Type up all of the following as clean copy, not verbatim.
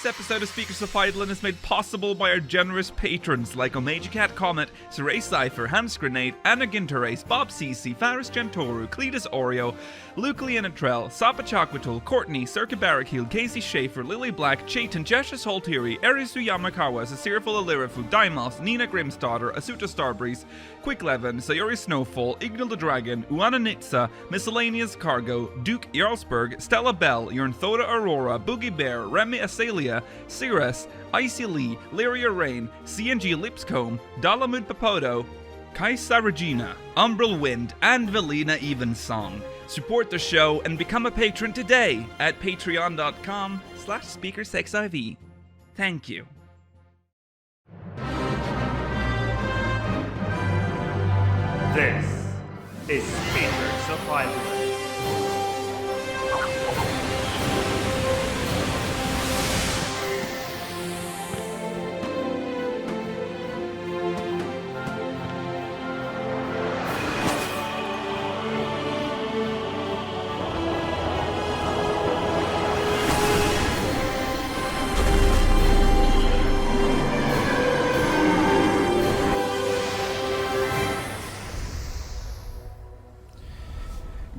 This episode of Speakers of Eidolon is made possible by our generous patrons like Omega Cat Comet, Saray Cypher, Hams Grenade, Anna Ginterrace, Bob CC, Faris Gentoru, Cletus Oreo, Luke Leonatrell, Sapa Chakwatul, Courtney, Circa Barrakiel, Casey Schaefer, Lily Black, Chaitan, Jeshus Holtiri, Erisu Yamakawa, Sasirful Alirafu, Dimos, Nina Grimsdaughter, Asuta Starbreeze, Quick Levin, Sayori Snowfall, Ignal the Dragon, Uana Nitsa, Miscellaneous Cargo, Duke Jarlsberg, Stella Bell, Yernthota Aurora, Boogie Bear, Remy Asalia, Cirrus, Icy Lee, Lyria Rain, CNG Lipscomb, Dalamud Papodo, Kaisa Regina, Umbral Wind, and Velina Evensong. Support the show and become a patron today at patreon.com/SpeakersXIV. Thank you. This is Speakers of Eidolon.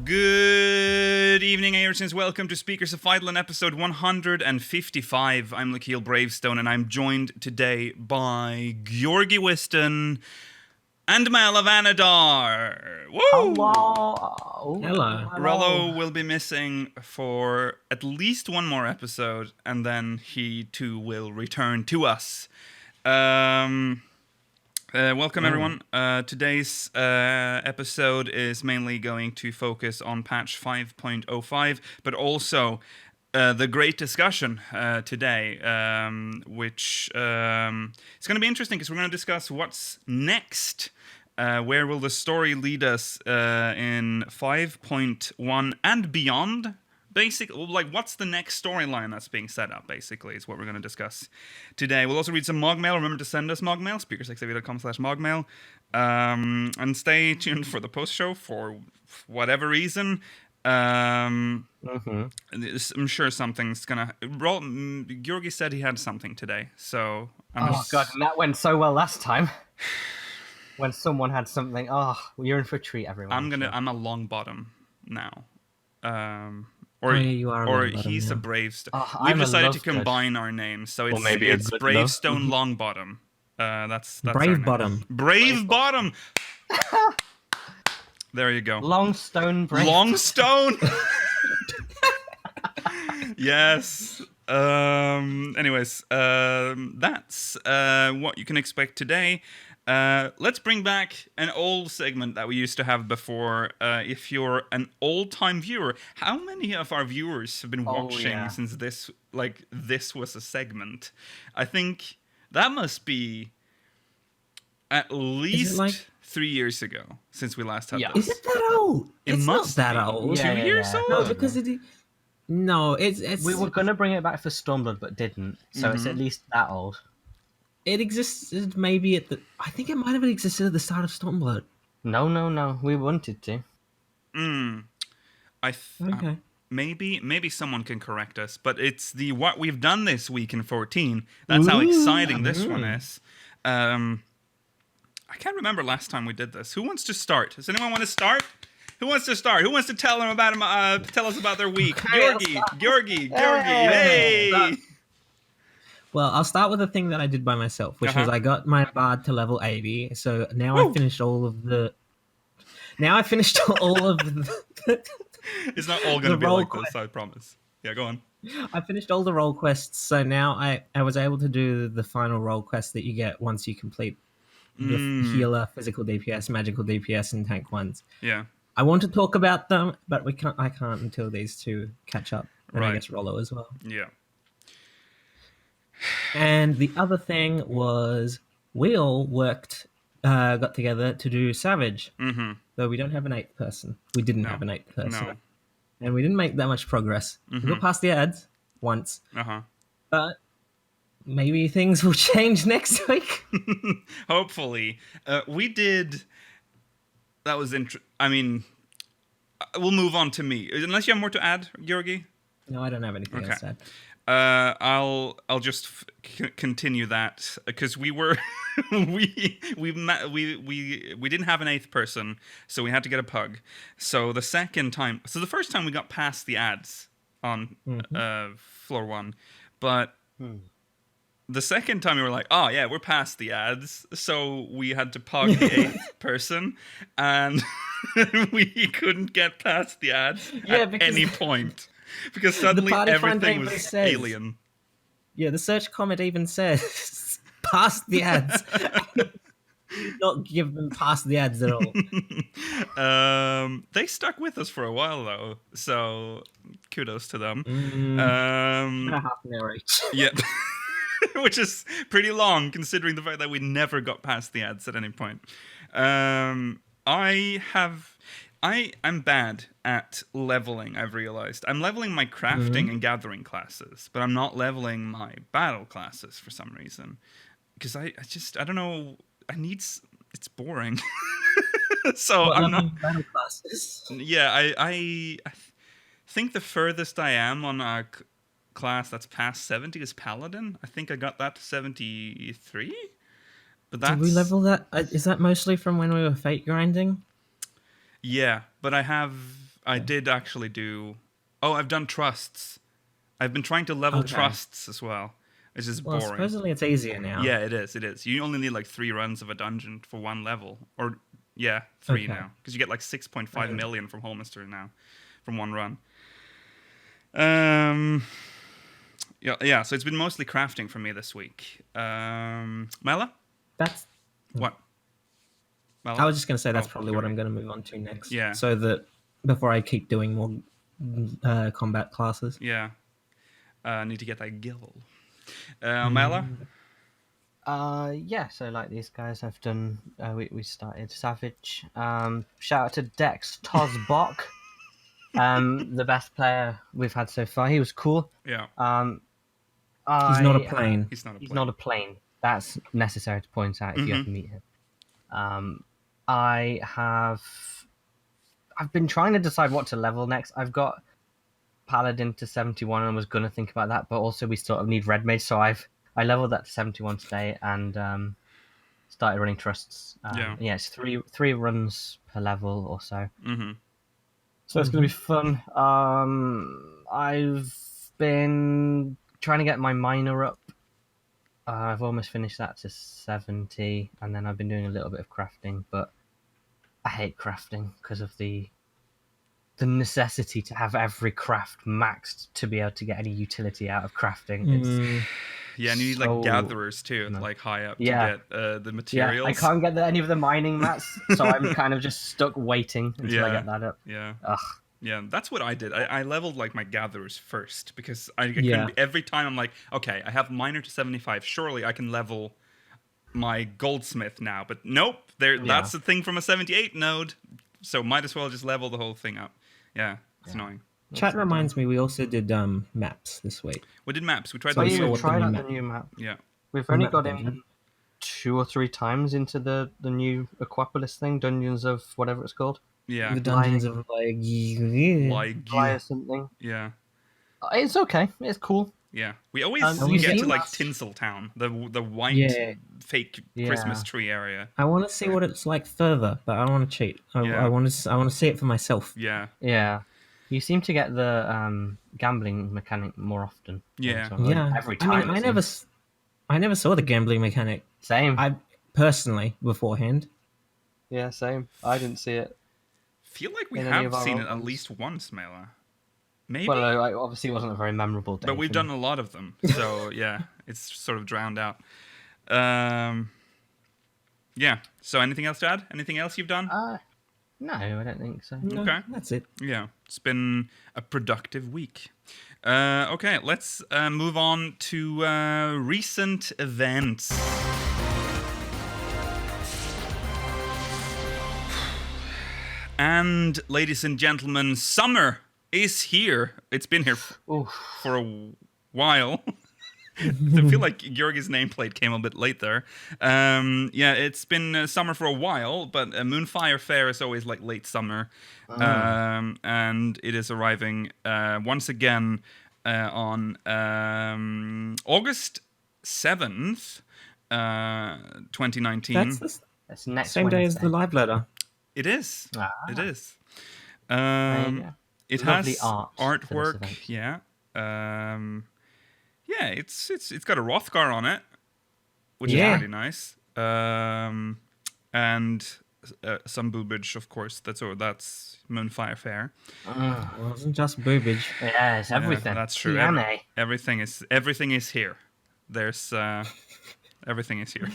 Good evening, Ayrtons. Welcome to Speakers of Eidolon, episode 155. I'm Lakeel Bravestone, and I'm joined today by Georgi Whiston and Mal of Anadar. Woo! Hello. Rollo will be missing for at least one more episode, and then he too will return to us. Welcome, everyone. Today's episode is mainly going to focus on patch 5.05, but also the great discussion today, which is going to be interesting because we're going to discuss what's next. Where will the story lead us in 5.1 and beyond? Basically, like, what's the next storyline that's being set up, basically, is what we're going to discuss today. We'll also read some MogMail. Remember to send us MogMail, speakersxav.com/MogMail. And stay tuned for the post-show for whatever reason. I'm sure something's going to... Georgi said he had something today, so... God, and that went so well last time. When someone had something, you're in for a treat, everyone. I'm a long bottom now. You are or he's a Bravestone. We've decided to combine our names, so it's Bravestone Longbottom. That's Brave Bottom. Brave Bottom. There you go. Longstone Brave. Longstone. Yes. Anyways, that's what you can expect today. Let's bring back an old segment that we used to have before. If you're an old-time viewer, how many of our viewers have been watching since this was a segment? I think that must be at least 3 years ago since we last had this. Is it that old? It's not that old. 2 years old? No, because it's... We were going to bring it back for Stormblood, but didn't. So it's at least that old. It existed maybe I think it might have existed at the start of Stormblood. No. We wanted to. Okay. Maybe someone can correct us, but it's what we've done this week in 14. That's how exciting this one is. I can't remember last time we did this. Who wants to start? Does anyone want to start? Who wants to start? Who wants to tell us about their week? Georgi. Hey! Well, I'll start with the thing that I did by myself, which was I got my bard to level 80. So now I finished all of the... It's not all going to be like this, I promise. Yeah, go on. I finished all the role quests, so now I was able to do the final role quest that you get once you complete the healer, physical DPS, magical DPS, and tank ones. Yeah. I want to talk about them, but I can't until these two catch up. And I guess Rollo as well. Yeah. And the other thing was we all got together to do Savage. Mm-hmm. Though we don't have an 8th person. We didn't have an 8th person. No. And we didn't make that much progress. We got past the ads once. But maybe things will change next week. Hopefully. We did... That was we'll move on to me. Unless you have more to add, Georgi? No, I don't have anything else to add. I'll just continue that because we were we didn't have an 8th person, so we had to get a pug. So the first time we got past the ads on floor 1, but the second time we were like, oh yeah, we're past the ads, so we had to pug the 8th person, and we couldn't get past the ads at any point. Because suddenly everything was alien. Yeah, the search comment even says past the ads. Not give them past the ads at all. They stuck with us for a while though, so kudos to them. Half an hour each. Yeah, which is pretty long considering the fact that we never got past the ads at any point. I'm bad at leveling, I've realized. I'm leveling my crafting and gathering classes, but I'm not leveling my battle classes for some reason. Because I don't know, it's boring. So I'm not... battle classes? Yeah, I think the furthest I am on a class that's past 70 is Paladin. I think I got that to 73. But that's... Did we level that? Is that mostly from when we were fate grinding? Yeah, but I did actually do... Oh, I've done trusts. I've been trying to level trusts as well. It's just boring. Supposedly it's easier now. Yeah, it is. You only need like 3 runs of a dungeon for 1 level. Or, yeah, 3 now. Because you get like 6.5 million from Holmester now. From 1 run. Yeah, so it's been mostly crafting for me this week. Mela? What? Well, I was just going to say that's probably what I'm going to move on to next. Yeah. So that before I keep doing more combat classes. Yeah. Need to get that guild. Mela? Yeah, so like these guys have done, we started Savage. Shout out to Dex Tozbok, the best player we've had so far. He was cool. Yeah. He's not a plane. He's not a plane. He's not a plane. That's necessary to point out if you ever meet him. I've been trying to decide what to level next. I've got Paladin to 71 and was going to think about that, but also we sort of need Red Mage, so I leveled that to 71 today and started running trusts. Yeah, it's three runs per level or so. So it's going to be fun. I've been trying to get my miner up. I've almost finished that to 70, and then I've been doing a little bit of crafting, but I hate crafting because of the necessity to have every craft maxed to be able to get any utility out of crafting. Yeah, and you need like gatherers too, like high up to get the materials. Yeah, I can't get any of the mining mats, so I'm kind of just stuck waiting until I get that up. Yeah. Ugh. Yeah, that's what I did. I leveled like my gatherers first because I couldn't, every time I'm like, okay, I have miner to 75. Surely I can level my goldsmith now. But nope, that's the thing from a 78 node. So might as well just level the whole thing up. Yeah, it's annoying. Chat reminds me we also did maps this week. We did maps. We tried the new map. Yeah. We've only got in 2 or 3 times into the new Aquapolis thing, Dungeons of whatever it's called. Yeah. The Dungeons of Fly or something. Yeah. It's okay. It's cool. Yeah. We always get to like Tinseltown, the white fake Christmas tree area. I want to see what it's like further, but I don't want to cheat. I want to see it for myself. Yeah. Yeah. You seem to get the gambling mechanic more often. Yeah. Every time. I mean, I never saw the gambling mechanic. Same. I personally beforehand. Yeah, same. I didn't see it. Feel like we have seen it at least once, Mela. Maybe. Well, it obviously wasn't a very memorable day. But we've done a lot of them, so yeah, it's sort of drowned out. Yeah. So anything else to add? Anything else you've done? No, I don't think so. No, okay, that's it. Yeah, it's been a productive week. Okay, let's move on to recent events. And ladies and gentlemen, summer is here. It's been here for a while. I feel like Georgi's nameplate came a bit late there. Yeah, it's been summer for a while, but Moonfire Fair is always like late summer. And it is arriving once again on August 7th, 2019. That's the That's next same day as Wednesday. the live letter. It is. Ah. It is. There you go. It Lovely has art for this artwork. event. Yeah. Yeah. It's got a Rothgar on it, which Yeah. is pretty nice. And some boobage, of course. That's Moonfire Fair. It wasn't just boobage. Yeah, it's everything. That's true. Tiane. Everything is here. There's everything is here.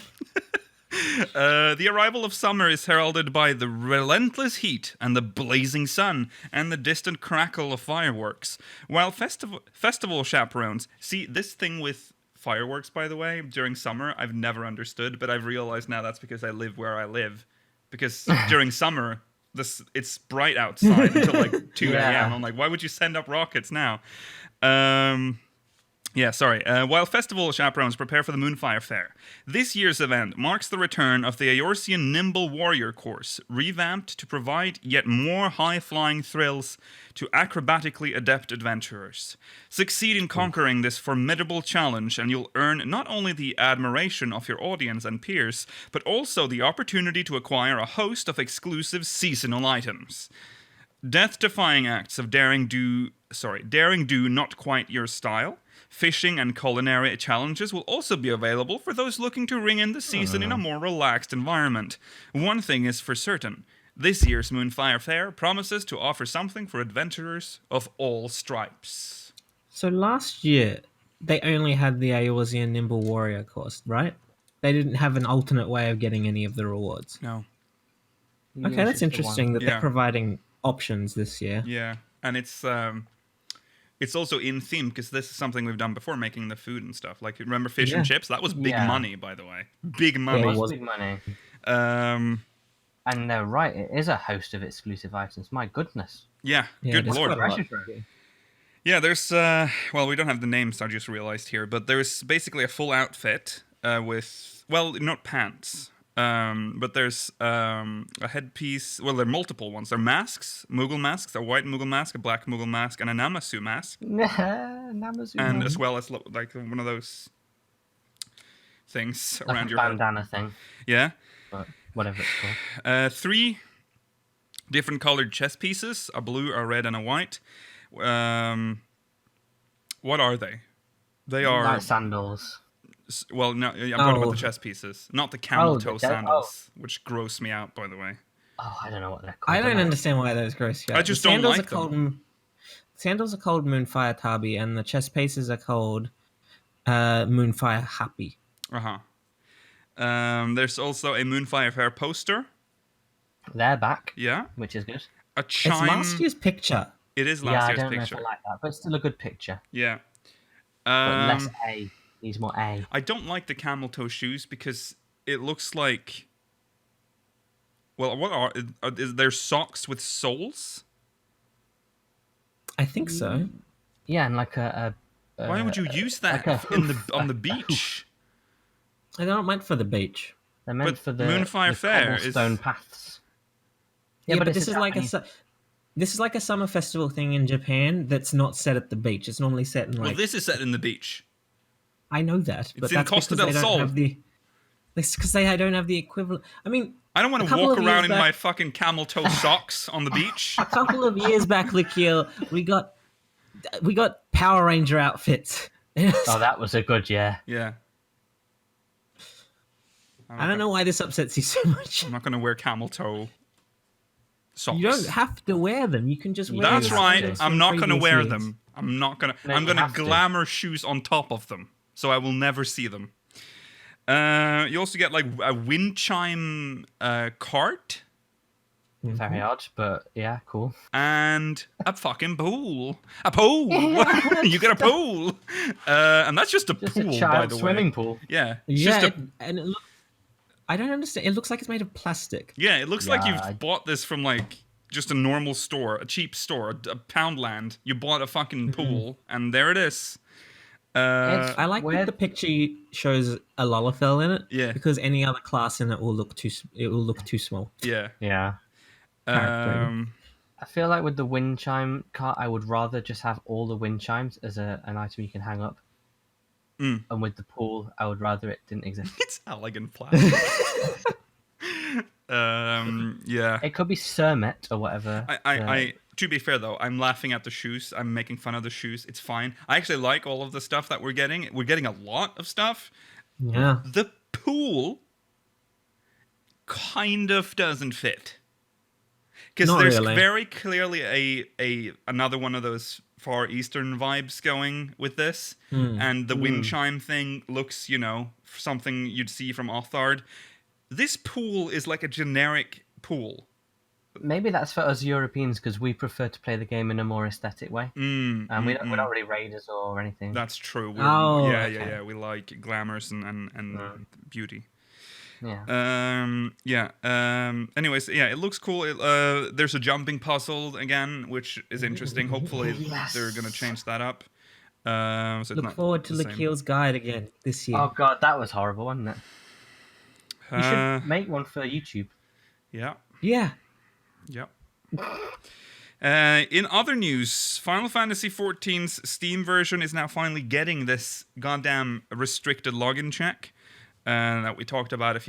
The arrival of summer is heralded by the relentless heat and the blazing sun and the distant crackle of fireworks. While festival chaperones see this thing with fireworks, by the way, during summer, I've never understood, but I've realized now that's because I live where I live. Because during summer, it's bright outside until like 2 a.m. I'm like, why would you send up rockets now? While festival chaperones prepare for the Moonfire Fair, this year's event marks the return of the Eorzean Nimble Warrior course, revamped to provide yet more high-flying thrills to acrobatically adept adventurers. Succeed in conquering this formidable challenge, and you'll earn not only the admiration of your audience and peers, but also the opportunity to acquire a host of exclusive seasonal items. Death-defying acts of daring do not quite your style. Fishing and culinary challenges will also be available for those looking to ring in the season in a more relaxed environment. One thing is for certain. This year's Moonfire Fair promises to offer something for adventurers of all stripes. So last year, they only had the Eorzean Nimble Warrior course, right? They didn't have an alternate way of getting any of the rewards. No. Okay, that's interesting that Yeah. they're providing options this year. Yeah, and it's also in theme because this is something we've done before, making the food and stuff. Like, remember fish and chips? That was big money, by the way. Big money. It Yeah, was was- big money. Um, And they're right, it is a host of exclusive items. My goodness. yeah, Yeah, good that's lord. quite a lot. Treasure trove. Yeah, there's well, we don't have the names, I just realized here, but there's basically a full outfit with, well, not pants, but there's a headpiece. Well, there are multiple ones. There are masks, Moogle masks, a white Moogle mask, a black Moogle mask, and a Namasu mask, Namazu. and as well as like one of those things like around a your head. bandana thing, Yeah, but whatever it's called. 3 different colored chess pieces: a blue, a red, and a white. What are they? They are Like sandals. well, no, I'm talking about Oh. the chess pieces, not the camel Oh, toe the sandals, which gross me out, by the way. Oh, I don't know what they're called. I don't know. understand why those gross you I out. just The don't sandals like are called, Sandals are called Moonfire Tabi, and the chest pieces are called Moonfire Happy. Uh-huh. There's also a Moonfire Fair poster. They're back, Yeah. which is good. A It's chime. last year's picture. It is Yeah, last I year's don't know picture. if I like that, but it's still a good picture. Yeah. But less A. Needs more A. I don't like the camel toe shoes because it looks like... Well, what are there socks with soles? I think so. Yeah, and like a Why would you use that like a on the hoof, beach? They're not meant for the beach. they're meant But for the Moonfire the Fair is- cobblestone paths. Yeah, but it's this is like this is like a summer festival thing in Japan that's not set at the beach. It's normally set in like. Well, this is set in the beach. I know that, but in that's Costa because del they Sol. don't have the. It's because they don't have the equivalent. I mean, I don't want A to couple walk of years around in back- my fucking camel toe socks on the beach. a couple of years back, Likiel, we got Power Ranger outfits. Oh, that was a good year. Yeah. I don't know why this upsets you so much. I'm not going to wear camel toe socks. You don't have to wear them. You can just wear. That's the right. sandals I'm from not going to previous wear years. them. I'm not going to. No, I'm you going to have to. glamour shoes on top of them, so I will never see them. You also get like a wind chime cart Very odd, but yeah, cool. and a fucking pool. A pool. You get a pool, and that's just a Just pool, a by child the swimming way. pool. Yeah. It's Yeah, just and it I don't understand. It looks like it's made of plastic. Yeah, it looks like Yeah, you've I- bought this from like just a normal store, a cheap store, a Poundland. You bought a fucking pool, and there it is. I like Where- that the picture shows a Lullafell in it. Yeah. Because any other class in it will look too small. Yeah. Yeah. Character. I feel like with the wind chime cart, I would rather just have all the wind chimes as an item you can hang up. And with the pool, I would rather it didn't exist. It's elegant plastic. Yeah. It could be Sermet or whatever. I to be fair though, I'm laughing at the shoes. I'm making fun of the shoes. It's fine. I actually like all of the stuff that we're getting. We're getting a lot of stuff. Yeah. The pool kind of doesn't fit. Because Not there's really. very clearly a another one of those Far Eastern vibes going with this. And the wind chime thing looks, something you'd see from Othard. This pool is like a generic pool. Maybe that's for us Europeans because we prefer to play the game in a more aesthetic way. We're not really raiders or anything. That's true. okay. We like glamours and beauty. Yeah. Anyways, it looks cool. There's a jumping puzzle again, which is interesting. Hopefully, they're gonna change that up. So it's Look not forward to the same. Lakil's Guide again this year. Oh god, that was horrible, wasn't it? You should make one for YouTube. Yeah. Yeah. Yep. In other news, Final Fantasy XIV's Steam version is now finally getting this goddamn restricted login check that we talked about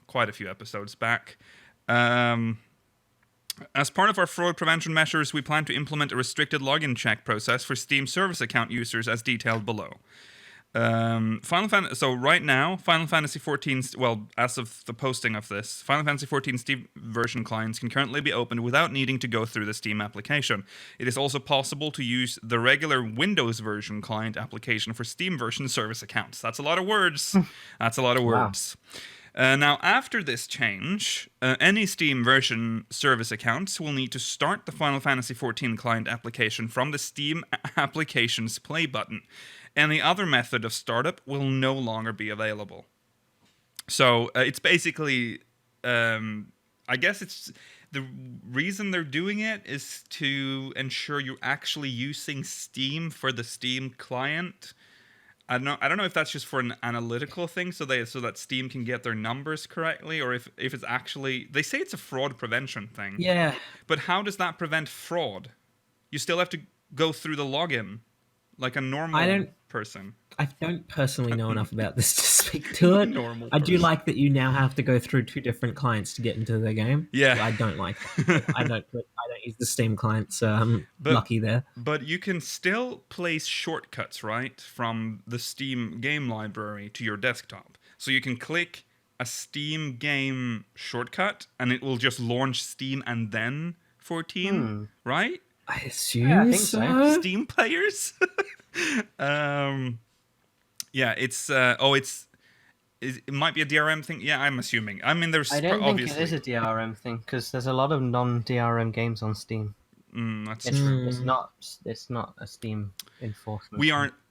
quite a few episodes back. As part of our fraud prevention measures, we plan to implement a restricted login check process for Steam service account users as detailed below. So right now, Final Fantasy XIV, as of the posting of this, Final Fantasy XIV Steam version clients can currently be opened without needing to go through the Steam application. It is also possible to use the regular Windows version client application for Steam version service accounts. That's a lot of words. That's a lot of words. Now, after this change, any Steam version service accounts will need to start the Final Fantasy XIV client application from the Steam Applications Play button. Any other method of startup will no longer be available. So it's basically, I guess it's the reason they're doing it is to ensure you're actually using Steam for the Steam client. I don't know if that's just for an analytical thing, so that Steam can get their numbers correctly, or if it's actually, they say it's a fraud prevention thing. Yeah. But how does that prevent fraud? You still have to go through the login like a normal person. I don't personally know enough about this to speak to it. Normal I do person. like that you now have to go through 2 different clients to get into the game. Yeah. I don't like that. I don't use the Steam client, so I'm lucky there. But you can still place shortcuts, right, from the Steam game library to your desktop. So you can click a Steam game shortcut, and it will just launch Steam and then 14, right? I assume I think so. Steam players. It might be a DRM thing. Yeah, I'm assuming. I mean, there's I don't think obviously. it is a DRM thing because there's a lot of non-DRM games on Steam. That's It's, true. it's not a Steam enforcement.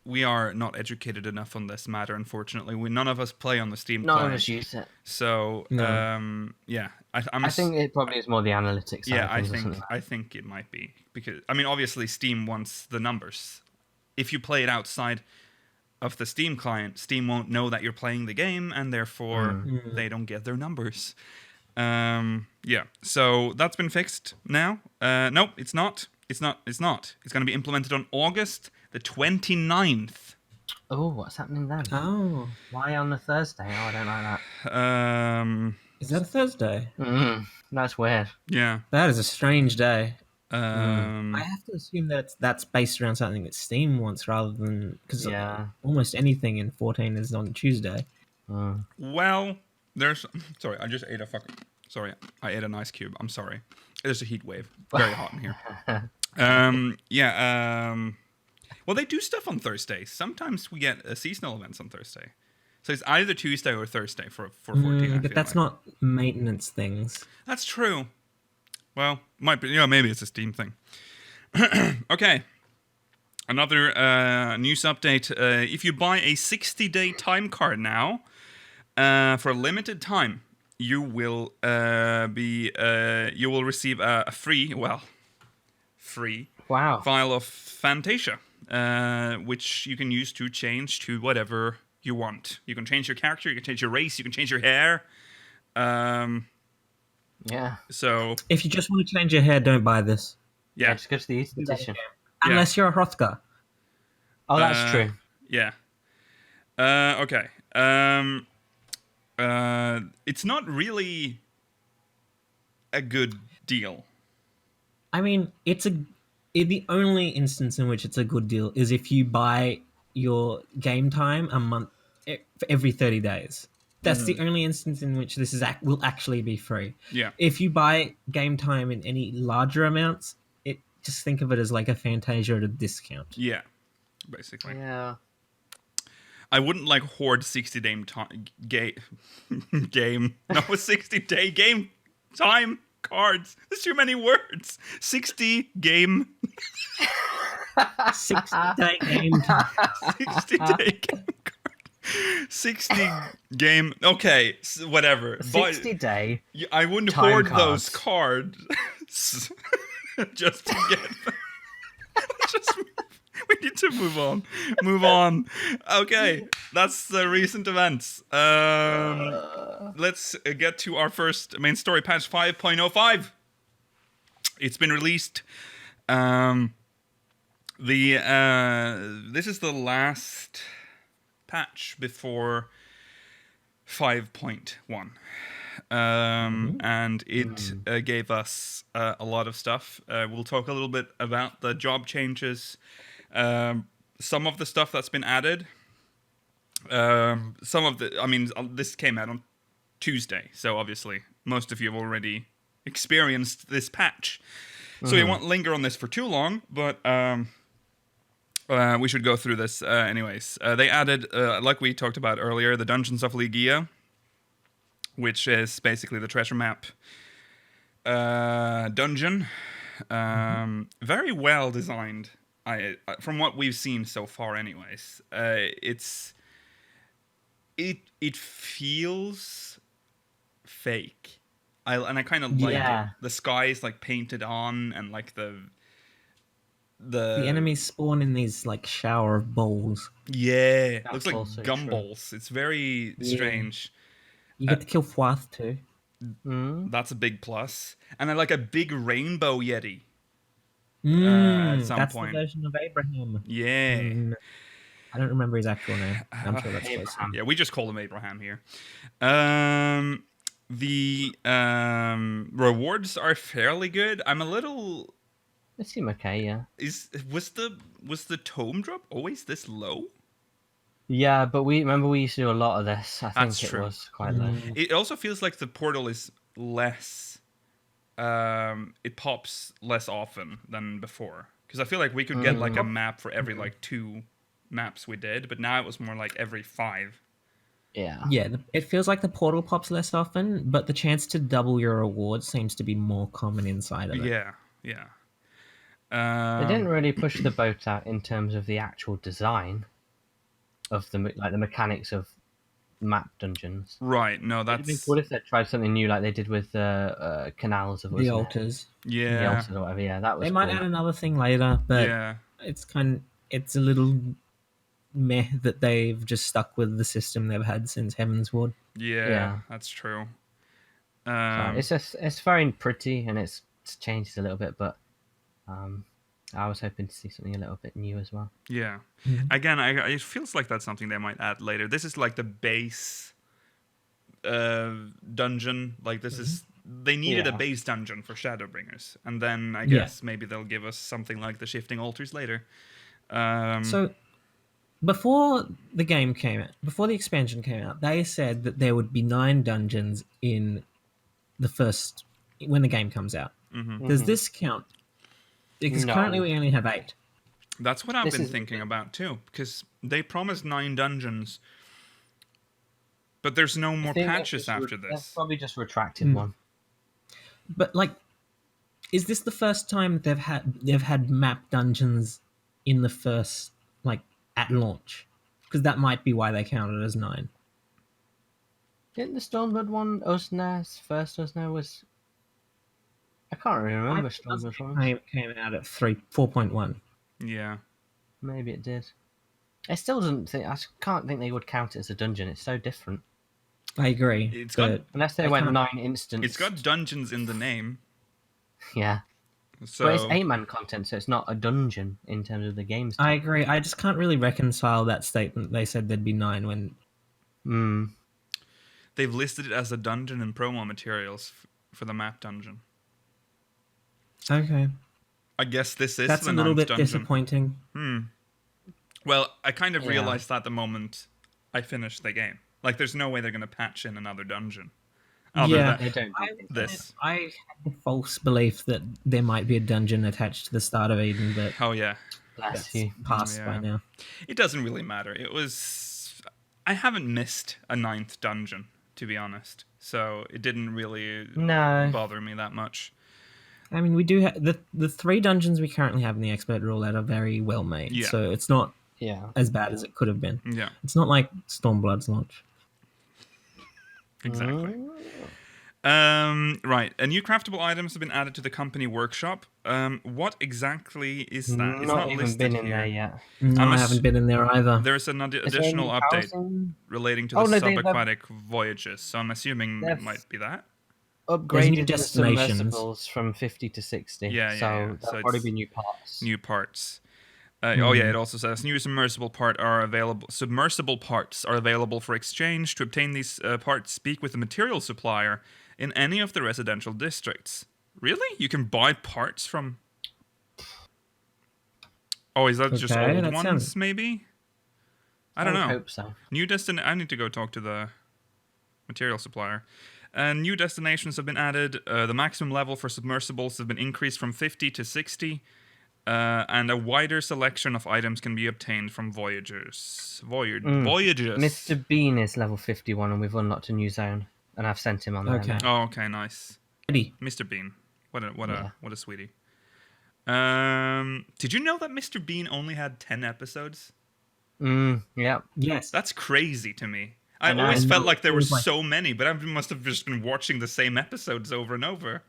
We are not educated enough on this matter, unfortunately. None of us play on the Steam None of client. us use it. So, No. I think it probably is more the analytics side of things, isn't it? I think it might be because obviously Steam wants the numbers. If you play it outside of the Steam client, Steam won't know that you're playing the game, and therefore they don't get their numbers. So that's been fixed now. Nope, it's not. It's not. It's going to be implemented on August the 29th. Oh, what's happening then? Oh. Why on a Thursday? Oh, I don't like that. Is that a Thursday? That's weird. Yeah. That is a strange day. I Um, have to assume that that's based around something that Steam wants rather than... Because Yeah. almost anything in 14 is on Tuesday. Well, there's. Sorry, I just ate a fucking. Sorry, I ate an ice cube. I'm sorry. There's a heat wave. Very hot in here. Well, they do stuff on Thursdays. Sometimes we get seasonal events on Thursday. So it's either Tuesday or Thursday for 14. I But feel that's like. not maintenance things. That's true. Well, might be. Maybe it's a Steam thing. Okay. Another news update. If you buy a 60-day time card now, for a limited time, you will receive a free Wow. file of Fantasia, which you can use to change to whatever you want. You can change your character, you can change your race, you can change your hair. Yeah. So If you just want to change your hair, don't buy this. Yeah, yeah, just go to the East Edition. Yeah. Unless you're a Hrothgar. Oh, that's true. Yeah. Okay. It's not really a good deal. I mean, the only instance in which it's a good deal is if you buy your game time a month for every 30 days. That's the only instance in which this will actually be free. Yeah. If you buy game time in any larger amounts, just think of it as like a Fantasia at a discount. Yeah. Basically. Yeah. I wouldn't like hoard 60-day game. No, 60-day game time cards. There's too many words. 60 game. 60-day game time. 60-day game card. 60 game. Okay, whatever. 60-day. I wouldn't time hoard cards. those cards just to get them. Just we need to move on. Move on. Okay, that's the recent events. Let's get to our first main story, patch 5.05. It's been released. This is the last patch before 5.1. And it gave us a lot of stuff. We'll talk a little bit about the job changes, some of the stuff that's been added. This came out on Tuesday, so obviously most of you have already experienced this patch. So we won't linger on this for too long, but we should go through this anyways. They added, like we talked about earlier, the Dungeons of Ligia, which is basically the treasure map dungeon. Very well designed, from what we've seen so far anyways. It feels fake. I kind of like it. The sky is like painted on, and like the enemies spawn in these like shower of balls. Yeah, looks like also gumballs. It's very strange. You get to kill Fwath too. That's a big plus. And I like a big rainbow yeti. At some That's point. the version of Abraham. Yeah. I don't remember his actual name. I'm sure that's close. Yeah, we just call him Abraham here. The rewards are fairly good. I'm a little. They seem okay, yeah. Was the tome drop always this low? Yeah, but we used to do a lot of this. I think That's it true. was quite low. It also feels like the portal is less. It pops less often than before, because I feel like we could get like a map for every like 2 maps we did, but now it was more like every 5. Yeah. Yeah, it feels like the portal pops less often, but the chance to double your reward seems to be more common inside of it. Yeah. They didn't really push the boat out in terms of the actual design of the mechanics of map dungeons. Right. No, It'd be that's. cool if they tried something new, like they did with canals of The altars. The Yeah. altars or whatever. Yeah, that was. They might cool. add another thing later, but Yeah. it's a little meh that they've just stuck with the system they've had since Heaven's Ward. Yeah. That's true. So it's very pretty and it's changed a little bit, but I was hoping to see something a little bit new as well. Yeah. Again, it feels like that's something they might add later. This is like the base dungeon. Like this is they needed a base dungeon for Shadowbringers, and then I guess maybe they'll give us something like the shifting altars later. So before the game came out, before the expansion came out, they said that there would be 9 dungeons in the first when the game comes out. Does this count? Because currently we only have 8. That's what I've been thinking about too, because they promised 9 dungeons, but there's no more patches after this. That's probably just retracted one. But like, is this the first time they've had map dungeons in the first at launch? Because that might be why they counted as 9. Didn't the Stormblood one, first Usna was... I can't really remember Stormblood one. Came out at 4.1. Yeah. Maybe it did. I still don't think... I can't think they would count it as a dungeon. It's so different. I agree. It's got Unless they went 9 instants. it's got dungeons in the name. Yeah. So But it's 8-man content, so it's not a dungeon in terms of the game's I agree. I just can't really reconcile that statement. They said there'd be 9 when... they've listed it as a dungeon in promo materials for the map dungeon. Okay. I guess this is That's the a little 9th bit dungeon. disappointing. Well, I kind of Yeah. realized that the moment I finished the game. Like, there's no way they're going to patch in another dungeon. Yeah. They don't do This. I had the false belief that there might be a dungeon attached to the start of Eden, but Oh, yeah. Bless that's you. passed Yeah. by now. It doesn't really matter. It was... I haven't missed a 9th dungeon, to be honest. So it didn't really No. bother me that much. I mean, we do have... The 3 dungeons we currently have in the expert roulette are very well made, Yeah. so it's not Yeah. as bad as it could have been. Yeah, It's not like Stormblood's launch. exactly. Right. New craftable items have been added to the company workshop. What exactly is that? It's Not not even listed been in here. there yet. No, I haven't been in there either. There's an Is there additional any update housing? relating to Oh, the no, they've subaquatic voyages, so I'm assuming it They've- might be that. Upgraded the destinations. submersibles from 50 to 60. Yeah, so so there'll it's probably be new parts. New parts. Oh yeah, it also says new submersible parts are available for exchange. To obtain these parts, speak with the material supplier in any of the residential districts. Really? You can buy parts from... Oh, is that just Okay, old that ones, sounds- maybe? I don't would know. hope so. New I need to go talk to the material supplier. New destinations have been added. The maximum level for submersibles have been increased from 50 to 60. And a wider selection of items can be obtained from Voyagers. Voyagers. Mr. Bean is level 51 and we've unlocked a new zone. And I've sent him on there Okay. now. Oh, okay, nice. Eddie. Mr. Bean. What a Yeah. sweetie. Did you know that Mr. Bean only had 10 episodes? Yeah. Yes. That's crazy to me. I know. always I felt know. like there It were was like- so many, but I must have just been watching the same episodes over and over.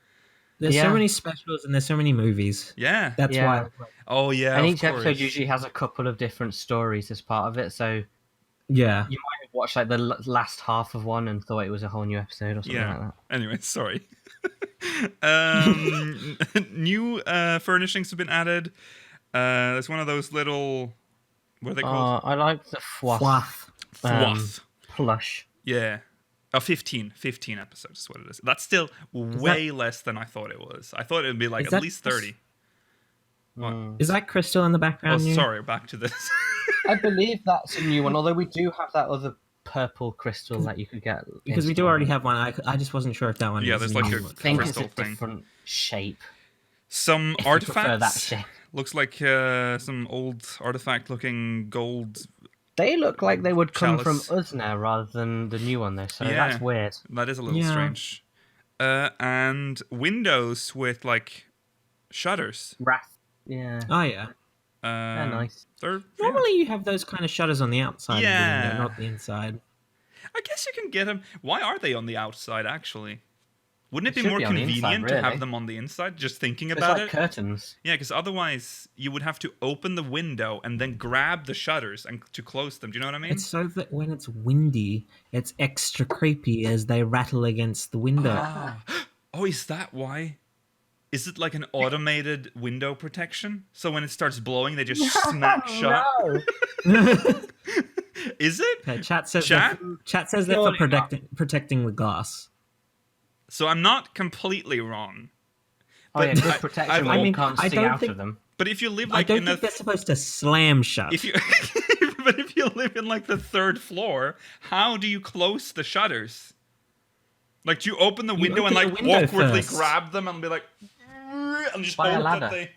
There's Yeah. so many specials and there's so many movies. Yeah. That's Yeah. why. Oh, yeah, And of each episode course. usually has a couple of different stories as part of it. So Yeah. you might have watched like the last half of one and thought it was a whole new episode or something like Yeah. that. Anyway, sorry. New furnishings have been added. There's one of those little... What are they called? I like the Fwath Fluff. Fwath. plush. Yeah. 15 episodes is what it is. That's still way less than I thought it was. I thought it would be like Is at that least 30. What? Is that Crystal in the Oh, background? new? sorry, back to this. I believe that's a new one, although we do have that other purple crystal that you could get. Because we do instantly. already have one. I just wasn't sure if that one Yeah, was there's the like new a one. I think crystal it's a thing. different shape. Some If you prefer that artifacts. shape. Looks like some old artifact-looking gold. They look like they would come Chalice. from us now rather than the new one, though. So Yeah. that's weird. That is a little Yeah. strange. And windows with like shutters. Wrath. Yeah. Oh yeah. They're nice. They're, yeah. Normally you have those kind of shutters on the outside of the Yeah. window, not the inside. I guess you can get them. Why are they on the outside, actually? Wouldn't it It be should more be on the inside, convenient to have really. them on the inside? Just thinking It's about like it. curtains. Yeah, because otherwise you would have to open the window and then grab the shutters and to close them. Do you know what I mean? It's so that when it's windy, it's extra creepy as they rattle against the window. Oh, is that why? Is it like an automated window protection? So when it starts blowing, they just smack shut? No. Is it? Okay, chat says Chat? chat says that for protecting the glass. So I'm not completely wrong. Oh yeah, But good I protection. mean, when you can't I see don't out think- of them. But if you live I like don't in think a... they're supposed to slam shut. If you, but if you live in like the third floor, how do you close the shutters? Like, do you open the window and open like the window awkwardly first. grab them and be like, and just By a hope that ladder. they...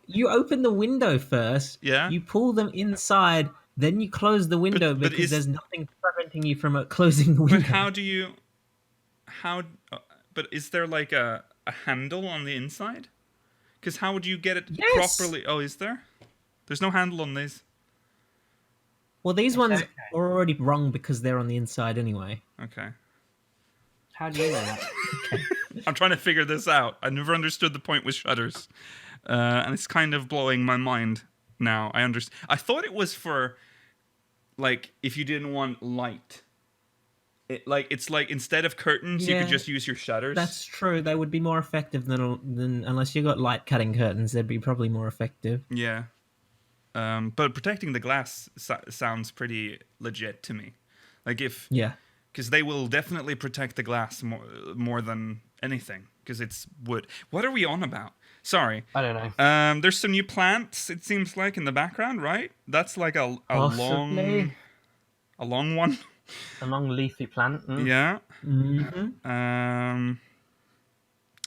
You open the window first. Yeah. You pull them inside, then you close the window But because is- there's nothing preventing you from closing the window. But how do you? How? But is there like a handle on the inside? Because how would you get it Yes. properly? Oh, is there? There's no handle on these. Well, these ones Okay. are already wrong because they're on the inside anyway. Okay. How do you know that? I'm trying to figure this out. I never understood the point with shutters, and it's kind of blowing my mind now. I understand. I thought it was for, like, if you didn't want light it's like instead of curtains, you could Yeah. just use your shutters. That's true. They would be more effective than unless you got light cutting curtains. They'd be probably more effective. Yeah. But protecting the glass sounds pretty legit to me. Like Yeah. because they will definitely protect the glass more than anything because it's wood. What are we on about? Sorry. I don't know. There's some new plants. It seems like in the background, right? That's like a Possibly. long one. A long leafy plant. Yeah. Mm-hmm.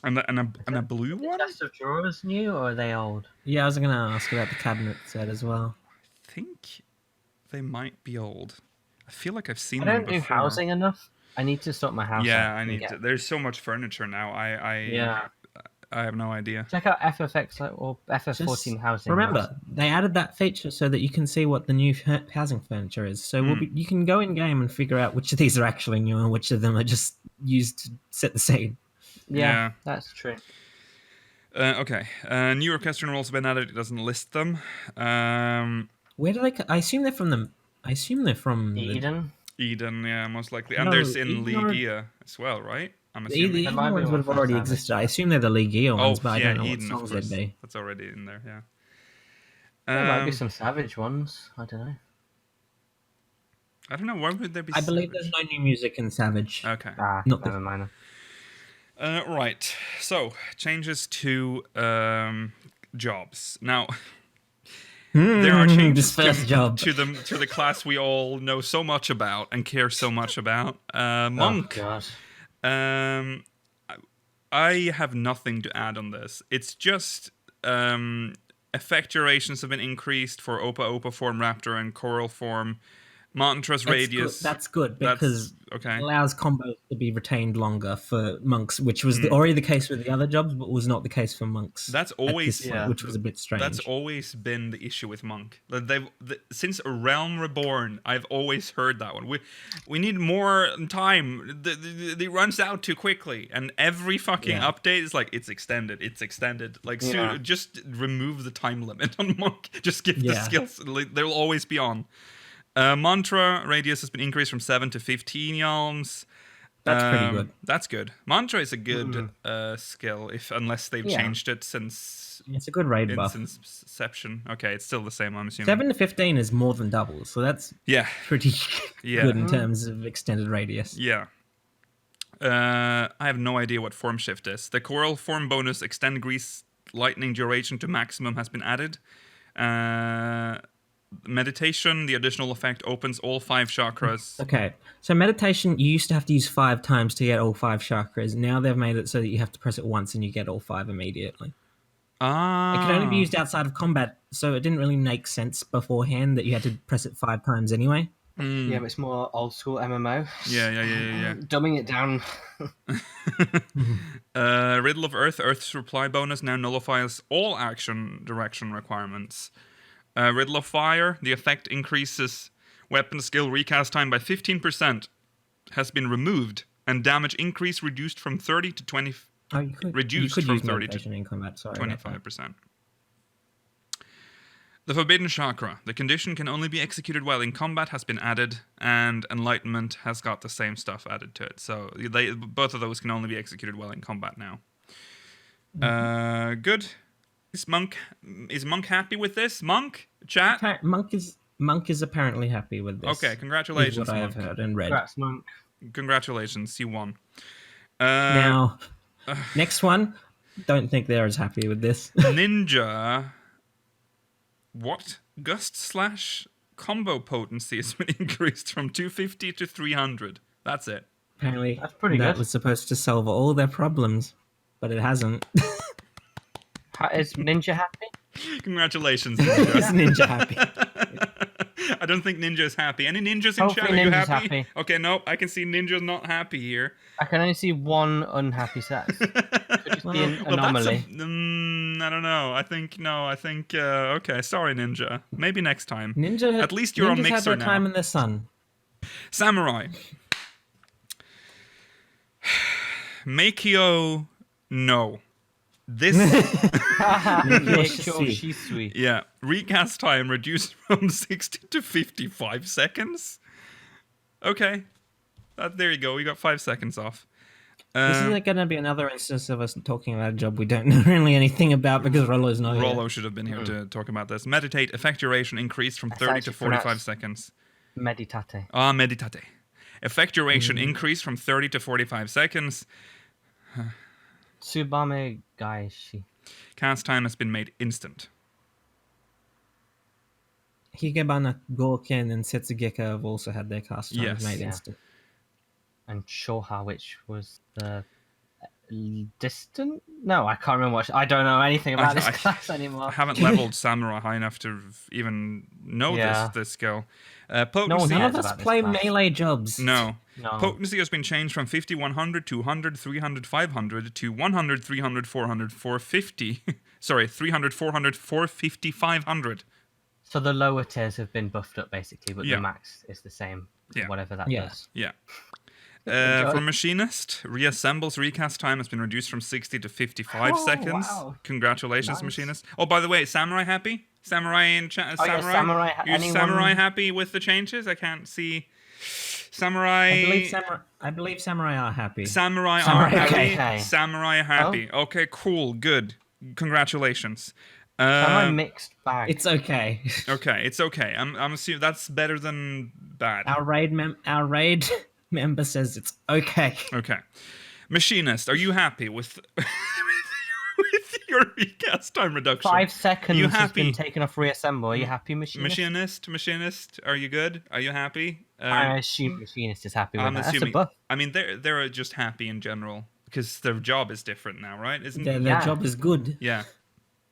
And a blue The one. chest of drawers new, or are they old? Yeah, I was going to ask about the cabinet set as well. I think they might be old. I feel like I've seen I them don't do before. housing enough. I need to sort my house out. Yeah, I and need get- to. There's so much furniture now. I have no idea. Check out FFX or FF14 Just housing. remember, they added that feature so that you can see what the new housing furniture is. So you can go in game and figure out which of these are actually new and which of them are just used to set the scene. Yeah, that's true. Okay. New orchestral roles have been added. It doesn't list them. Where do they? I assume they're from the. I assume they're from Eden. Eden, yeah, most likely. And No, there's in Eden are- Ligia as well, right? I'm The assuming. Eden might be ones one would have from already Savage. existed. I assume they're the League ones, but I don't know Eden, what of songs course. they'd be. That's already in there, yeah. There might be Um, some Savage ones. I don't know. I don't know. Why would there be? I believe Savage? there's no new music in Savage. Okay. Not the- never mind. Right. So changes to jobs. Now there are changes this first job. to the class we all know so much about and care so much about. Monk. Oh, God. I have nothing to add on this. It's just effect durations have been increased for Opa Opa form, Raptor, and Coral form. Mantras radius. That's good because okay. it allows combos to be retained longer for monks, which was already the case with the other jobs, but was not the case for monks. That's at always this point, which was a bit strange. That's always been the issue with Monk. Since A Realm Reborn, I've always heard that one. We need more time. It runs out too quickly, and every fucking update is like it's extended. Like soon, just remove the time limit on Monk. Just give the skills. They'll always be on. Mantra radius has been increased from 7 to 15 yalms. That's pretty good. That's good. Mantra is a good skill, unless they've changed it since It's a good raid buff. inception. Okay, it's still the same, I'm assuming. 7 to 15 is more than double, so that's pretty good in terms of extended radius. Yeah. I have no idea what form shift is. The coral form bonus extend grease lightning duration to maximum has been added. Meditation, the additional effect opens all 5 chakras. Okay, so meditation, you used to have to use 5 times to get all 5 chakras. Now they've made it so that you have to press it once and you get all 5 immediately. It can only be used outside of combat, so it didn't really make sense beforehand that you had to press it 5 times anyway. Yeah, but it's more old school MMO. Yeah. Dumbing it down. Riddle of Earth's reply bonus now nullifies all action direction requirements. Riddle of Fire, the effect increases weapon skill recast time by 15%, has been removed, and damage increase reduced from 30 to 20. Oh, you could Reduced use from 30 to meditation in combat. Sorry, about that. 25%. The Forbidden Chakra. The condition can only be executed while in combat has been added, and Enlightenment has got the same stuff added to it. So both of those can only be executed while in combat now. Good. Is Monk happy with this? Monk? Chat? Monk is apparently happy with this. Okay, congratulations, is what I have Monk. heard and read. Congrats, Monk. Congratulations, you won. Now, next one. Don't think they're as happy with this. Ninja. What? Gust / combo potency has been increased from 250 to 300. That's it. Apparently, That's pretty that good. was supposed to solve all their problems, but it hasn't. Is Ninja happy? Congratulations, Is Ninja. Ninja happy? I don't think Ninja is happy. Any ninjas in chat? Hopefully Are you Ninja's happy? happy. Okay, no, I can see Ninja's not happy here. I can only see one unhappy set. Could just be an Well, anomaly. I don't know. I think okay. Sorry, Ninja. Maybe next time. Ninja. At least you're on Ninjas had Mixer their now. time in the sun. Samurai. Makio, no. This, She's sweet. yeah. Recast time reduced from 60 to 55 seconds. Okay. There you go. We got 5 seconds off. This is going to be another instance of us talking about a job we don't know really anything about because Rollo's not here. Rollo should have been here to talk about this. Meditate. Effect duration increased from 30 to 45 seconds. Meditate. Meditate. Effect duration increased from 30 to 45 seconds. Tsubame Gaishi. Cast time has been made instant. Higebana, Gorken, and Setsugeka have also had their cast times made instant. And Shoha, which was the distant? No, I can't remember I don't know anything about this class anymore. I haven't leveled Samurai high enough to even know this skill. Potency. None of us play melee jobs. No. Potency has been changed from 50, 100, 200, 300, 500 to 100, 300, 400, 450. Sorry, 300, 400, 450, 500. So the lower tiers have been buffed up basically, but the max is the same. Whatever that does. Yeah. For Machinist, reassembles recast time has been reduced from 60 to 55 seconds. Wow. Congratulations, Machinist. Oh, by the way, Samurai happy? Samurai in chat? Samurai? Samurai happy with the changes? I can't see. Samurai. I believe Samurai are happy. Samurai are happy. Okay. Samurai happy. Oh. Okay, cool, good. Congratulations. Samurai mixed bag. It's okay. Okay, it's okay. I'm assuming that's better than bad. Our raid member says it's okay. Okay. Machinist, are you happy with your recast time reduction? 5 seconds has been taken off reassemble. Are you happy, Machinist? Machinist, are you good? Are you happy? I assume Machinist is happy with that. That's a buff. I mean, they're just happy in general because their job is different now, right? Their job is good. Yeah.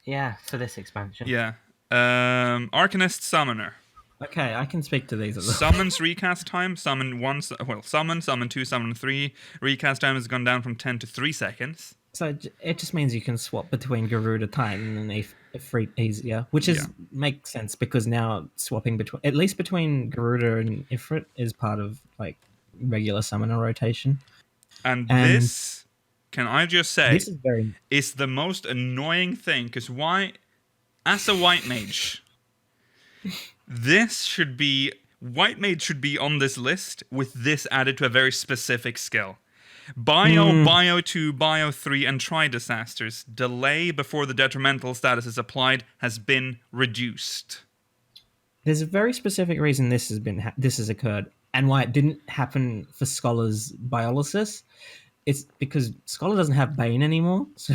Yeah, for this expansion. Yeah. Arcanist Summoner. Okay, I can speak to these. Summons recast time. Summon 2, summon 3. Recast time has gone down from 10 to 3 seconds. So it just means you can swap between Garuda Titan and Ifrit easier, which makes sense because now swapping between Garuda and Ifrit is part of like regular summoner rotation. And this, can I just say, this is the most annoying thing because as a white mage. White mage should be on this list with this added to a very specific skill. Bio 2, Bio 3, and Tri-Disasters. Delay before the detrimental status is applied has been reduced. There's a very specific reason this has occurred, and why it didn't happen for Scholar's Biolysis. It's because Scholar doesn't have Bane anymore, so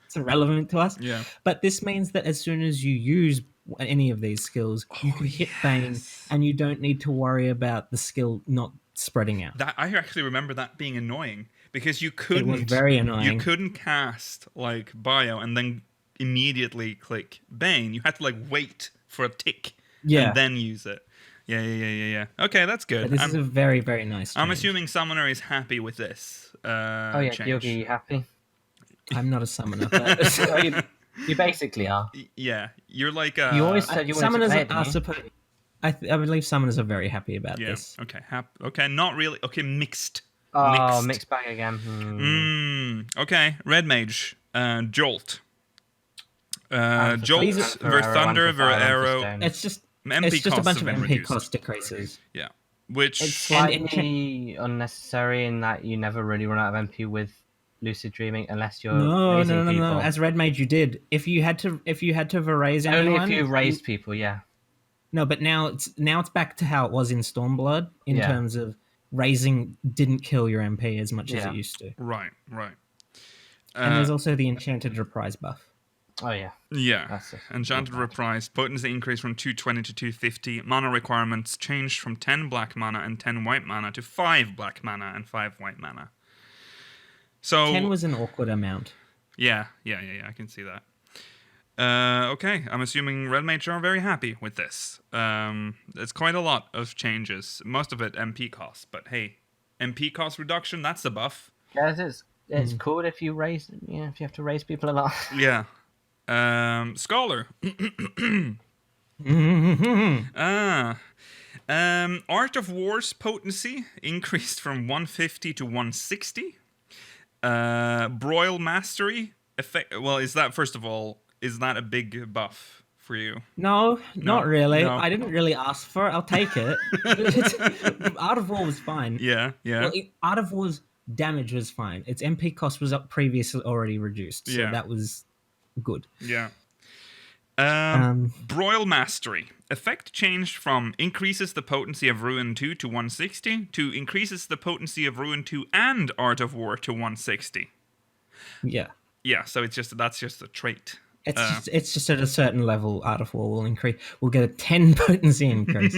it's irrelevant to us. Yeah. But this means that as soon as you use any of these skills, you can hit Bane, and you don't need to worry about the skill not spreading out. I actually remember that being annoying because you couldn't. It was very annoying. You couldn't cast like Bio and then immediately click Bane. You had to like wait for a tick and then use it. Yeah. Okay, that's good. But this is a very, very nice change. I'm assuming Summoner is happy with this. Change. Yogi, you happy? I'm not a summoner, but you basically are. Yeah, you're like you always said you wanted to play it, I believe summoners are very happy about this. Okay, okay, not really. Okay, mixed. Mixed bag again. Okay, Red Mage, Jolt. Jolt, Thunder, Arrow. It's just MP a bunch of MP reduced. cost decreases. Yeah, which it's slightly unnecessary in that you never really run out of MP with lucid dreaming unless you're raising people. No. As Red Mage, you did. If you had to raise anyone, only if you raised people, yeah. No, but now it's back to how it was in Stormblood in terms of raising didn't kill your MP as much as it used to. Right. And there's also the Enchanted Reprise buff. Oh, yeah. Yeah. Enchanted Reprise. Potency increased from 220 to 250. Mana requirements changed from 10 black mana and 10 white mana to 5 black mana and 5 white mana. So 10 was an awkward amount. Yeah, I can see that. Okay, I'm assuming Red Mage are very happy with this. It's quite a lot of changes. Most of it MP cost, but hey, MP cost reduction, that's a buff. Yeah, it is. It's cool if you if you have to raise people a lot. Yeah. Scholar. Art of War's potency increased from 150 to 160. Broil Mastery effect. Well, is that a big buff for you. No, not really. no. I didn't really ask for it. I'll take it. Art of War was fine. Yeah. Well, Art of War's damage was fine. Its MP cost was up previously already reduced, so that was good. Yeah. Broil Mastery. Effect changed from increases the potency of Ruin 2 to 160 to increases the potency of Ruin 2 and Art of War to 160. Yeah. Yeah, so that's just a trait. It's just at a certain level, Art of War will increase. We'll get a 10 potency increase.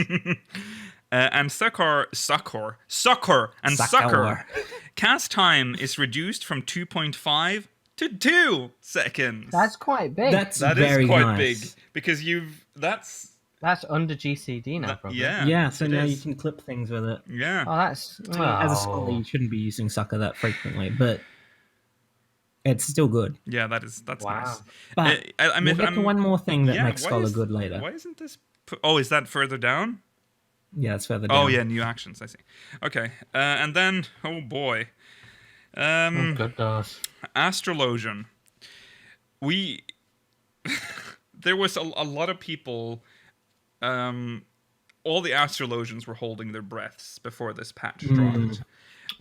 And Succor. Cast time is reduced from 2.5 to 2 seconds. That's quite big. That is quite nice. big because that's under GCD now, probably. Yeah. So now you can clip things with it. Yeah. Oh, that's... As a scholar, you shouldn't be using Succor that frequently, but it's still good. Yeah, that's nice. But we'll get to one more thing that makes Scholar good later. Why isn't this... Oh, is that further down? Yeah, it's further down. Oh, yeah, new actions, I see. Okay, and then... Oh, boy. Good gosh. Astral Ocean. There was a lot of people... all the Astral Oceans were holding their breaths before this patch dropped.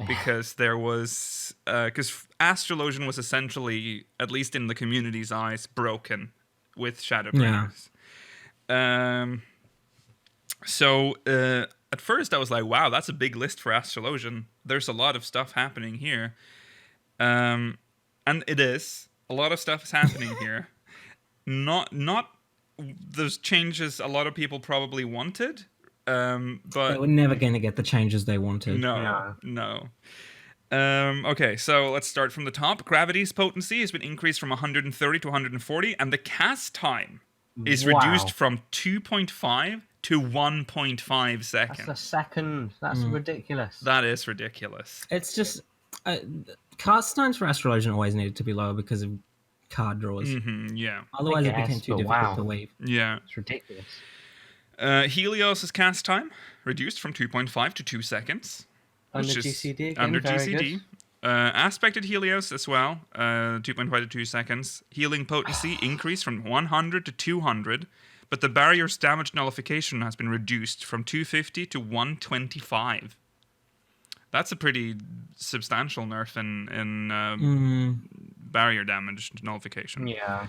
Because there was... Because Astral Ocean was essentially, at least in the community's eyes, broken with Shadowbringers. Yeah. So, at first I was like, wow, that's a big list for Astral Ocean. There's a lot of stuff happening here. And it is. A lot of stuff is happening here. Not those changes a lot of people probably wanted. But they were never going to get the changes they wanted. No. Okay, so let's start from the top. Gravity's potency has been increased from 130 to 140, and the cast time is reduced from 2.5 to 1.5 seconds. That's a second. That's ridiculous. That is ridiculous. It's just... cast times for Astral Ocean always needed to be lower because of card draws. Yeah. Otherwise it became too difficult to weave. Yeah. It's ridiculous. Helios' cast time reduced from 2.5 to 2 seconds. Under GCD again. Under Very GCD. Good. Aspected Helios as well. 2.5 to 2 seconds. Healing potency increased from 100 to 200. But the barrier's damage nullification has been reduced from 250 to 125. That's a pretty substantial nerf in barrier damage nullification. Yeah.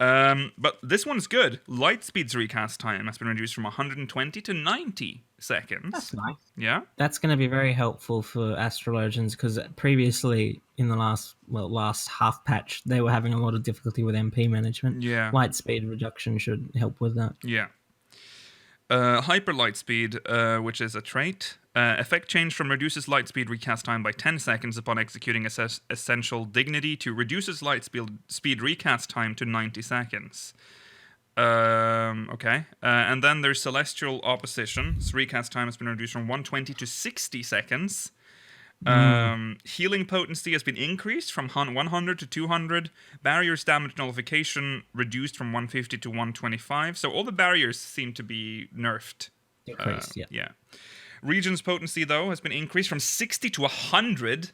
But this one's good. Lightspeed's recast time has been reduced from 120 to 90 seconds. That's nice. Yeah. That's going to be very helpful for Astral Oceans because previously in the last half patch, they were having a lot of difficulty with MP management. Yeah. Lightspeed reduction should help with that. Yeah. Hyper Lightspeed, which is a trait. Effect change from reduces lightspeed recast time by 10 seconds upon executing Essential Dignity to reduces lightspeed recast time to 90 seconds. Okay. And then there's Celestial Opposition. Its recast time has been reduced from 120 to 60 seconds. Healing potency has been increased from 100 to 200. Barriers damage nullification reduced from 150 to 125. So all the barriers seem to be nerfed. Decreased, yeah. Region's potency, though, has been increased from 60 to 100.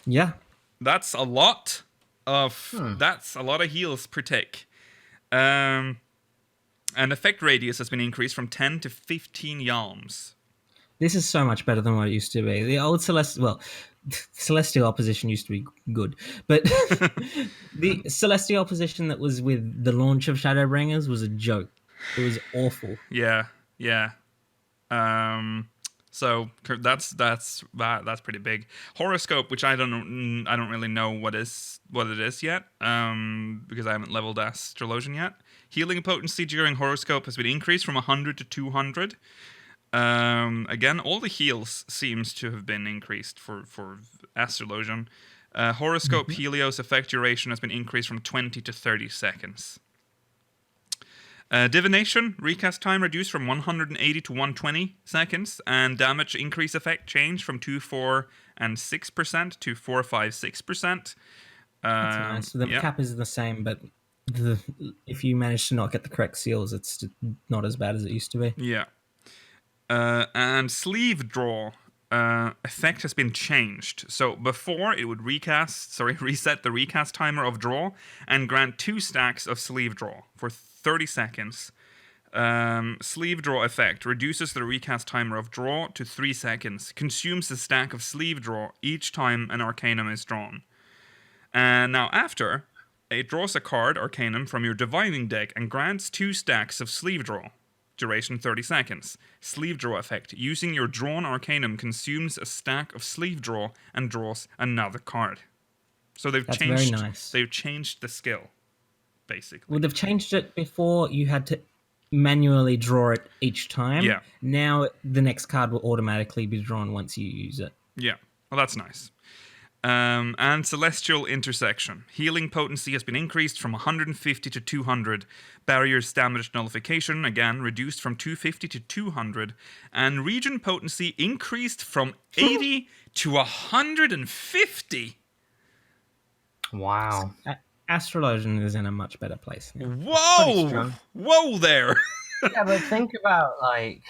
Yeah. That's a lot of heals per tick. And effect radius has been increased from 10 to 15 yalms. This is so much better than what it used to be. The old Celestial Opposition used to be good, but the Celestial Opposition that was with the launch of Shadowbringers was a joke. It was awful. Yeah. So that's pretty big. Horoscope, which I don't really know what it is yet, because I haven't leveled Astral Ocean yet. Healing potency during Horoscope has been increased from 100 to 200. Again, all the heals seems to have been increased for Astral Ocean. Horoscope Helios effect duration has been increased from 20 to 30 seconds. Divination recast time reduced from 180 to 120 seconds, and damage increase effect changed from 2.4 and 6% to 4.56%. That's nice. The cap is the same, but if you manage to not get the correct seals, it's not as bad as it used to be. Yeah. And sleeve draw effect has been changed. So before it would reset the recast timer of draw and grant 2 stacks of sleeve draw for 30 seconds. Sleeve draw effect reduces the recast timer of draw to 3 seconds. Consumes a stack of sleeve draw each time an Arcanum is drawn. And now after, it draws a card, Arcanum, from your Divining deck and grants 2 stacks of sleeve draw. Duration 30 seconds. Sleeve draw effect. Using your drawn Arcanum consumes a stack of sleeve draw and draws another card. So That's very nice. They've changed the skill, basically. Would have changed it before you had to manually draw it each time. Yeah. Now the next card will automatically be drawn once you use it. Yeah. Well, that's nice. And Celestial Intersection. Healing potency has been increased from 150 to 200. Barriers damage nullification, again, reduced from 250 to 200. And region potency increased from 80 to 150. Wow. Astral Ocean is in a much better place now. Whoa! Whoa there! Yeah, but think about, like,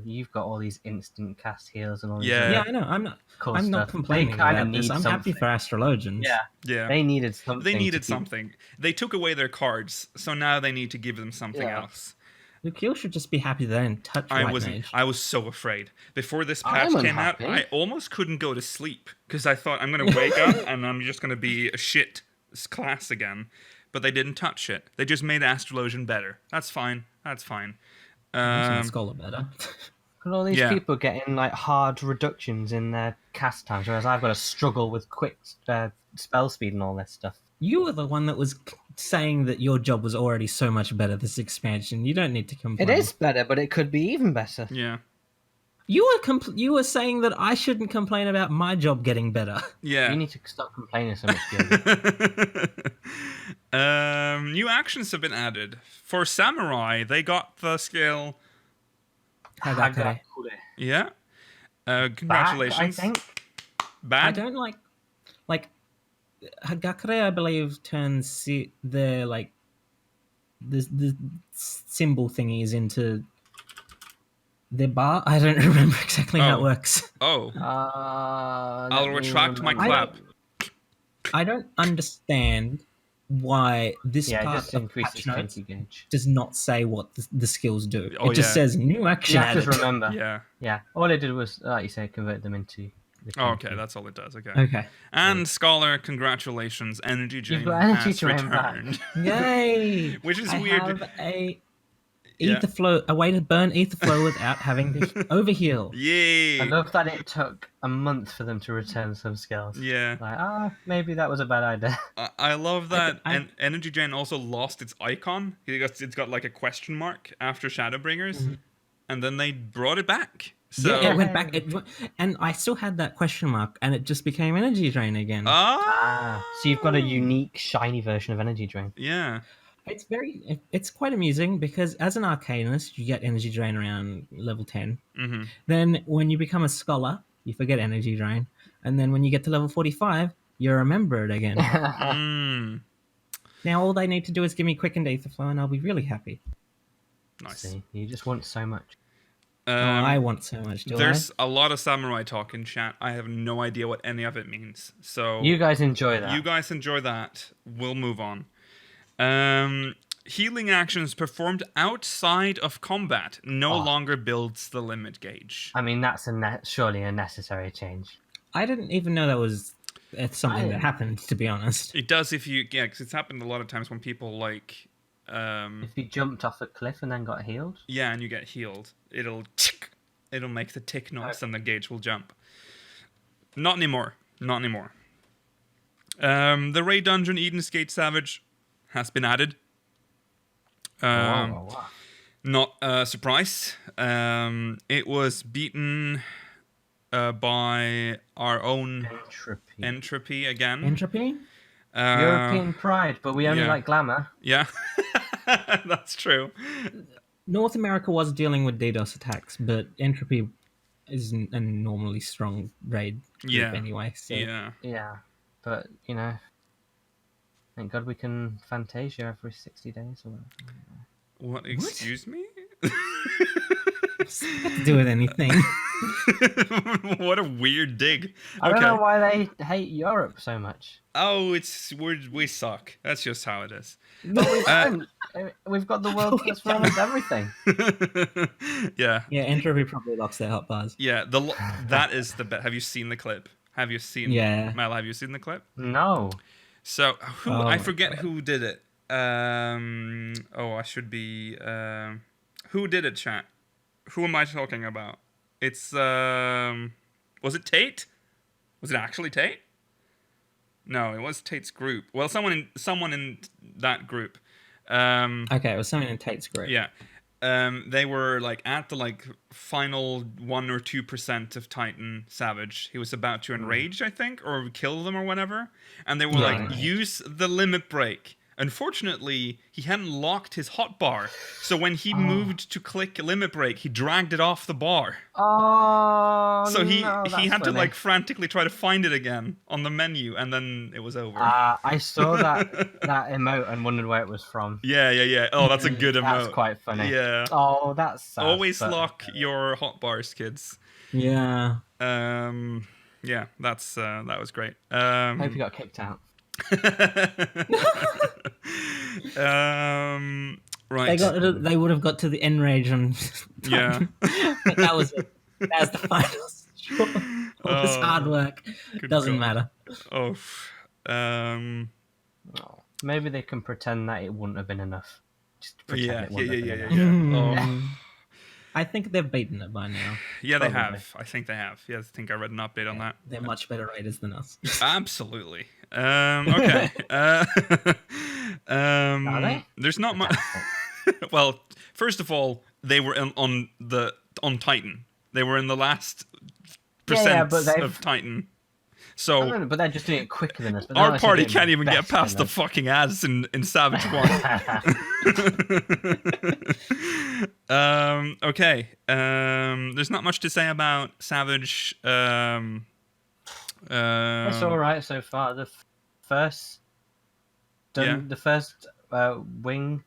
you've got all these instant cast heals and all this. Yeah. I know. I'm stuff. not complaining They kinda about this. need I'm happy something. for Astral Oceans. Yeah. They needed something. They needed to keep- something. They took away their cards, so now they need to give them something Yeah. else. Lukiel should just be happy they didn't touch White Mage. I was so afraid. Before this patch I'm came out, unhappy. I almost couldn't go to sleep because I thought I'm going to wake up and I'm just going to be a shit class again. But they didn't touch it. They just made Astral Ocean better. That's fine. Making Um, Scholar better. Look at all these Yeah. people getting like hard reductions in their cast times, whereas I've got to struggle with quick spell speed and all this stuff. You were the one that was saying that your job was already so much better this expansion. You don't need to complain. It is better, but it could be even better. yeah. You were saying that I shouldn't complain about my job getting better. Yeah. You need to stop complaining so much. Gilly. New actions have been added. For Samurai, they got the skill. Hagakure. Yeah. Congratulations. Back, I think. Bad? I don't like Hagakure, I believe, turns the symbol thingies into the bar. I don't remember exactly how it works. Oh. I'll retract my clap. I don't understand why this Yeah, it part just of increases patch notes 20 gauge. does not say what the skills do. Oh, it just yeah. says new action You have added. to remember. Yeah. Yeah. All it did was, like you say, convert them into. The Oh, okay, 20. that's all it does. Okay. Okay. And Scholar, congratulations. Energy Drain You've got Energy has Drain back. returned. Yay! Which is I weird. have a Yeah. ether flow, a way to burn ether flow without having to overheal. Yay! I love that it took a month for them to return some skills. Yeah. Like, maybe that was a bad idea. I love that. I- And Energy Drain also lost its icon. It's got like a question mark after Shadowbringers. And then they brought it back. So, Yeah, it went back, and I still had that question mark, and it just became energy drain again. So you've got a unique, shiny version of Energy Drain. Yeah. It's quite amusing because as an arcanist, you get energy drain around level 10. Mm-hmm. Then when you become a scholar, you forget energy drain, and then when you get to level 45, you remember it again. Mm. Now all they need to do is give me quickened ether flow, and I'll be really happy. Nice. See, you just want so much. I want so much. There's a lot of samurai talk in chat. I have no idea what any of it means. So You guys enjoy that. you guys enjoy that. We'll move on. Healing actions performed outside of combat no longer builds the limit gauge. I mean, that's surely a necessary change. I didn't even know that was something that happened. To be honest, It does if you because it's happened a lot of times when people like If you jumped off a cliff and then got healed, yeah, and you get healed, it'll make the tick noise and the gauge will jump. Not anymore. Not anymore. The raid dungeon Edengate Savage has been added. wow. Not a surprise. It was beaten by our own Entropy again. entropy. European pride, but we only yeah. like glamour. Yeah, that's true. North America was dealing with DDoS attacks, but entropy is a normally strong raid group Yeah. anyway. So. Yeah. Yeah, but thank God we can Fantasia every 60 days or whatever. What? Excuse me? What's that got to do with anything? What a weird dig. I don't know why they hate Europe so much. Oh, we suck. That's just how it is. No, we don't. We've got the world's best for almost everything. Yeah. Yeah, Entropy probably locks their hot bars. Yeah, that is the best. Have you seen the clip? Have you seen? Yeah. Mel, have you seen the clip? No. So I forget God. who did it. I should be. Who did it, chat? Who am I talking about? It's was it Tate? Was it actually Tate? No, it was Tate's group. Well, someone in that group. Okay, it was someone in Tate's group. Yeah. They were like at the final 1 or 2% of Titan Savage. He was about to enrage, I think, or kill them or whatever. And they were use the limit break. Unfortunately, he hadn't locked his hotbar. So when he moved to click limit break, he dragged it off the bar. Oh, So he that's had funny. to frantically try to find it again on the menu, and then it was over. I saw that emote and wondered where it was from. Yeah. Oh, that's a good emote. That's quite funny. Yeah. Oh, that's sad. Always but- lock your hotbars, kids. Yeah. Yeah, that was great. Hope you got kicked out. Right. They would have got to the enrage on. Yeah. That was it. That was the final straw. All this hard work doesn't matter. Oh. Oh, maybe they can pretend that it wouldn't have been enough. Just to pretend Yeah. it wouldn't have been Yeah. enough. Oh. I think they've beaten it by now. Yeah, they Probably. have. I think they have. Yeah, I think I read an update on that. They're much better raiders than us. Absolutely. Okay. Are they? There's not much. Well, first of all, they were on Titan. They were in the last percent but they've- of Titan. I So don't know, but they're just doing it quicker than us. But they're our actually party doing can't even get best past the than us. fucking ads in Savage 1. Okay. There's not much to say about Savage. It's all right so far. The first wing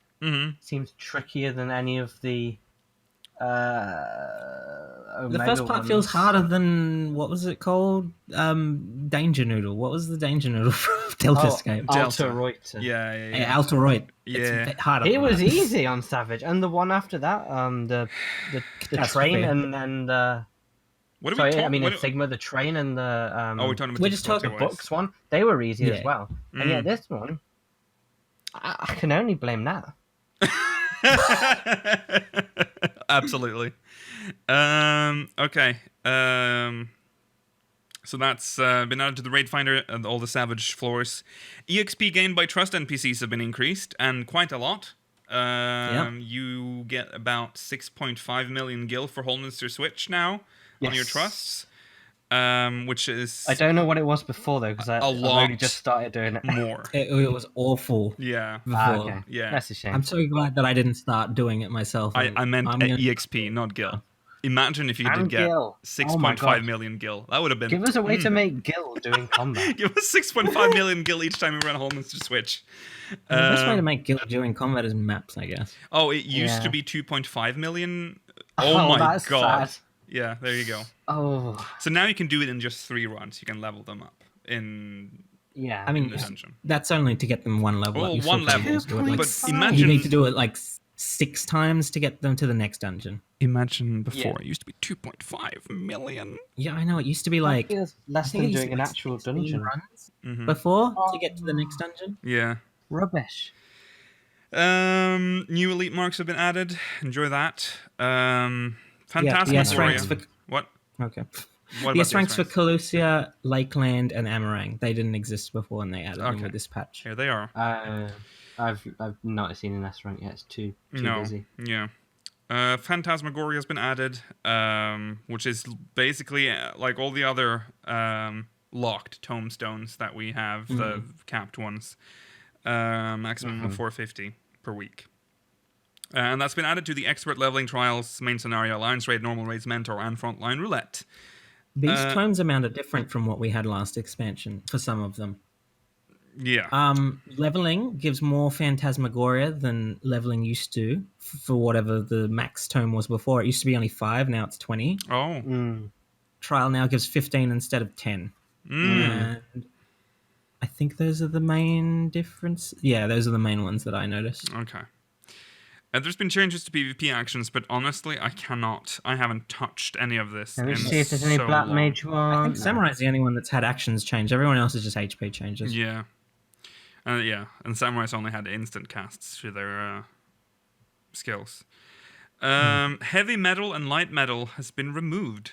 seems trickier than any of the. The first part feels harder than what was it called? Danger Noodle. What was the Danger Noodle from Delta Escape? Alta Reuter. Yeah. Altaroid. Yeah. It's a bit harder. It than was that. easy on Savage, and the one after that, the That's train fair. and What are we sorry, talking? I mean in Sigma, the train and the we're talking about We're the just talking Xbox books one. They were easy as Yeah. well, and yet this one, I can only blame that. Absolutely. Okay. So that's been added to the Raid Finder and all the Savage floors. EXP gained by trust NPCs have been increased, and quite a lot. You get about 6.5 million gil for Holminster Switch now on your Yes. trusts, which is I don't know what it was before though, because I've lot only just started doing it. more. It was awful Yeah. before. Okay. Yeah. That's a shame. I'm so glad that I didn't start doing it myself. I meant I'm gonna- EXP, not gil. Imagine if you And did get gil. 6.5 Oh my God. million gil. That would have been... Give us a way to make Gil doing combat. Give us 6.5 million gil each time we run Holminster Switch. The best way to make guild during combat is maps, I guess. Oh, it used to Yeah. be 2.5 million. Oh, Oh, my that's god. sad. Yeah, there you go. Oh, So now you can do it in just 3 runs. You can level them up in yeah. I mean, the dungeon. that's only to get them one level. Well, up. You one still can't level. just do it, like, But Fine. imagine... you need to do it like 6 times to get them to the next dungeon. Imagine before. Yeah. It used to be 2.5 million. Yeah, I know. It used to be That like feels less I think than it used to doing be an like actual 16 dungeon. runs Mhm. before to get to the next dungeon. Yeah. Rubbish. New elite marks have been added. Enjoy that. Fantastic. the S ranks for What? okay. What The about S ranks for Calusia, Lakeland, and Amarang. They didn't exist before, and they added them Okay. with this patch. Here they are. I've not seen an S rank yet. It's too No. busy. Yeah. Phantasmagoria has been added, which is basically like all the other locked tomestones that we have, the capped ones. Maximum of 450 per week. And that's been added to the expert leveling trials, main scenario, alliance raid, normal raids, mentor, and frontline roulette. These tomes amount are different from what we had last expansion for some of them. Yeah. Leveling gives more phantasmagoria than leveling used to for whatever the max tome was before. It used to be only 5, now it's 20. Oh. Trial now gives 15 instead of 10. And I think those are the main difference. Yeah, those are the main ones that I noticed. Okay. There's been changes to PvP actions, but honestly, I haven't touched any of this. Let me in see if there's any so Black long. Mage one. I think Samurai's the only one that's had actions change. Everyone else is just HP changes. Yeah. And Samurai's only had instant casts to their skills. Heavy metal and light metal has been removed.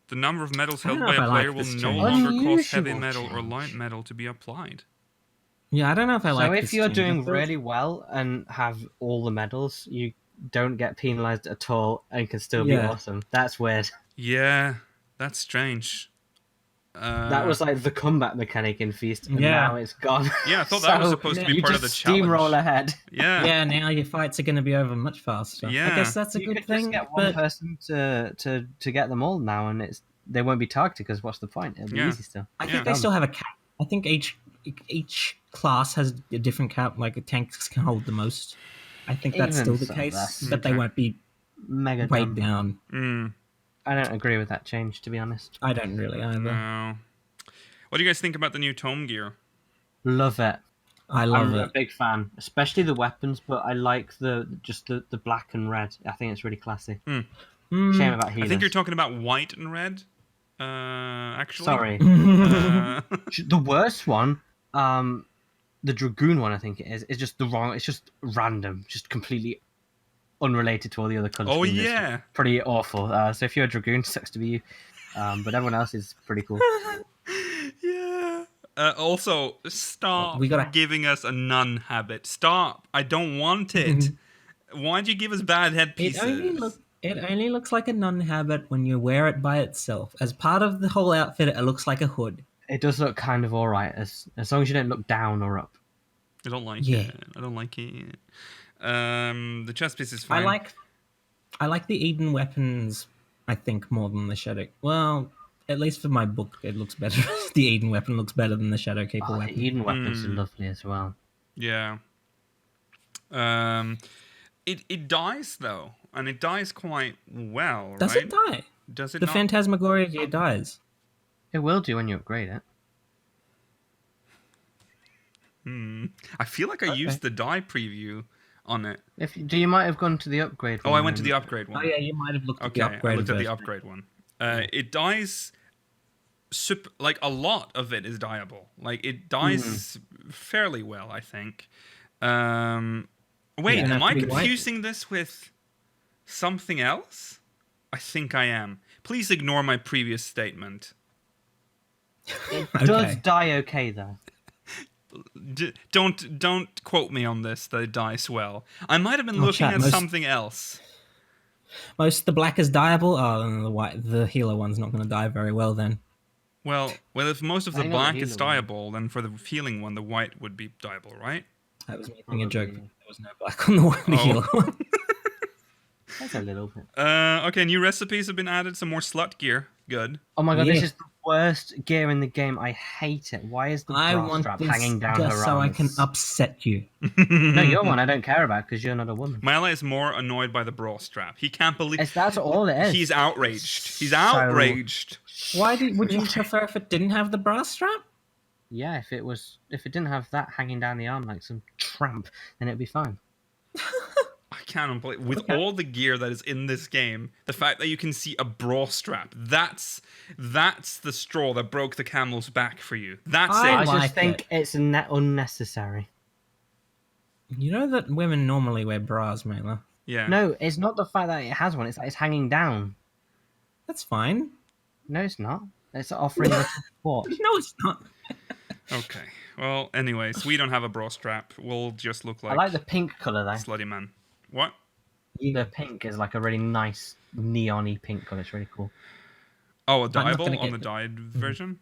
The number of metals I don't held know by if a I like player will this no change. longer cause Unusual heavy metal or change. light metal to be applied. Yeah, I don't know if I like So this if you're change. doing I thought- really well and have all the medals, you don't get penalized at all and can still be Yeah. awesome. That's weird. Yeah, that's strange. That was like the combat mechanic in Feast, and Yeah. now it's gone. Yeah, I thought that was So supposed to be you part of just the challenge. steamroll ahead. Yeah. Yeah, now your fights are going to be over much faster. Yeah. I guess that's a You good could thing. just get one But person to get them all now, and they won't be targeted because what's the point? It'll be Yeah. easy still. I Yeah. think they still have a cap. I think each class has a different cap. Like tanks can hold the most. I think that's Even still the so, case, that's but they okay. won't be Mega weighed dumb. down. I don't agree with that change, to be honest. I don't really either. No. What do you guys think about the new tome gear? Love it. I love I'm a it. big fan, especially the weapons, but I like the black and red. I think it's really classy. Shame about healers. I think you're talking about white and red. Actually. Sorry. Uh, The worst one, the Dragoon one, I think it is just the wrong. It's just random, just completely unrelated to all the other colours. Oh, yeah. Pretty awful. So if you're a Dragoon, sucks to be you. But everyone else is pretty cool. yeah. Also, stop We gotta- giving us a nun habit. Stop. I don't want it. Why'd you give us bad headpieces? It only looks like a nun habit when you wear it by itself. As part of the whole outfit, it looks like a hood. It does look kind of alright, as long as you don't look down or up. I don't like Yeah. it. I don't like it. The chest piece is fine. I like the Eden weapons, I think, more than the Shadow. Well, at least for my book, it looks better. The Eden weapon looks better than the Shadowkeeper The weapon. Eden weapons are lovely as well. Yeah. It dies though, and it dies quite well, Does right? it die? Does it The not? Phantasmagoria gear dies. It will do when you upgrade it. I feel like I used the die preview on it. You might have gone to the upgrade Oh, one I went to the and- upgrade one. Oh yeah, you might have looked at Okay, the I upgrade looked at the version. upgrade one. It dies. Like a lot of it is dieable. Like it dies fairly well, I think. Wait, Yeah, am I pretty white. confusing this with something else? I think I am. Please ignore my previous statement. It Okay. does die okay, though. Don't quote me on this. That it dies well. I might have been Oh, looking chat, at most- something else. Most the black is dieable. Oh, and the healer one's not going to die very well then. Well, if most of the Hang on, black healer is one. dieable, then for the healing one, the white would be dieable, right? That was making a joke. Probably. There was no black on the healer one. That's a little bit. Okay, new recipes have been added. Some more slut gear. Good. Oh my god, this Yeah. is the worst gear in the game. I hate it. Why is the I bra want strap this hanging down just her so I arms? can upset you. No, you're one I don't care about because you're not a woman. My ally is more annoyed by the bra strap. He can't believe. That's all it is. He's outraged. He's So- outraged. Would you prefer if it didn't have the brass strap? Yeah, if it didn't have that hanging down the arm like some tramp, then it'd be fine. I can't believe with all the gear that is in this game, the fact that you can see a bra strap. That's the straw that broke the camel's back for you. That's I it. just like think it's unnecessary. You know that women normally wear bras, Mela. Yeah. No, it's not the fact that it has one. It's that it's hanging down. That's fine. No, it's not. It's offering a support. No, it's not. Okay. Well, anyways, we don't have a bra strap. We'll just look I like like the pink colour though. slutty man. What? The pink is like a really nice neon-y pink colour. It's really cool. Oh, a not gonna dyeable on get the it. dyed version?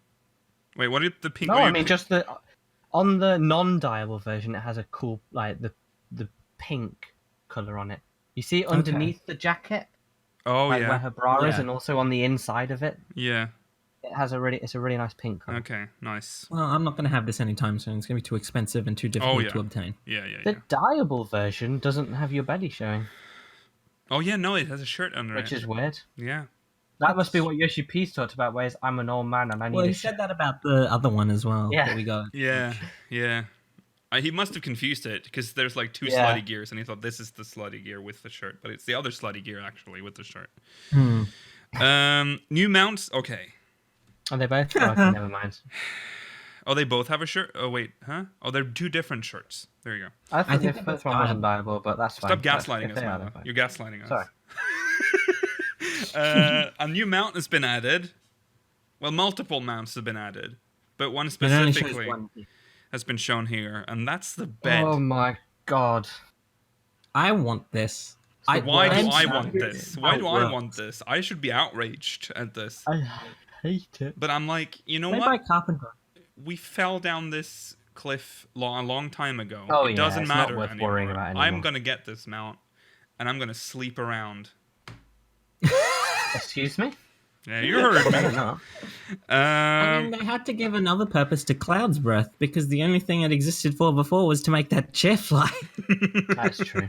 Wait, what did the pink? No, what I did mean you- just on the non-dyeable version, it has a cool like the pink colour on it. You see it underneath the jacket, Oh like yeah. where her bra is, Yeah. and also on the inside of it. Yeah. it's a really nice pink color. Okay, nice. Well, I'm not going to have this anytime soon. It's going to be too expensive and too difficult to obtain. Yeah. The dyeable version doesn't have your belly showing, Oh yeah, no, it has a shirt under which it. is weird. Yeah. That must be what Yoshi P's talked about, where I'm an old man and I need Well, a he shirt. said that about the other one as well. Yeah. That we got. Yeah. He must have confused it because there's like two Yeah. slutty gears, and he thought this is the slutty gear with the shirt, but it's the other slutty gear actually with the shirt. New mounts. Okay. Are they both? Oh, okay, never mind. Oh, they both have a shirt. Oh wait, huh? Oh, they're two different shirts. There you go. I think think they're the first both one wasn't dyeable, but that's fine. Stop gaslighting If us, they are, Milo. they're fine. You're gaslighting us. Sorry. A new mount has been added. Well, multiple mounts have been added, but one It only shows specifically one. has been shown here, and that's the bed. Oh my god. I want this. Why do I'm I sorry. want this? Why do I want this? I should be outraged at this. I hate it. But I'm like, you know Made by what? Carpenter. We fell down this cliff a long time ago. Oh, it yeah, doesn't it's not matter worth anymore. worrying about I'm anymore. gonna get this mount, and I'm gonna sleep around. Excuse me? Yeah, you heard Better me. not. I mean, they had to give another purpose to Cloud's Breath because the only thing it existed for before was to make that chair fly. That's true.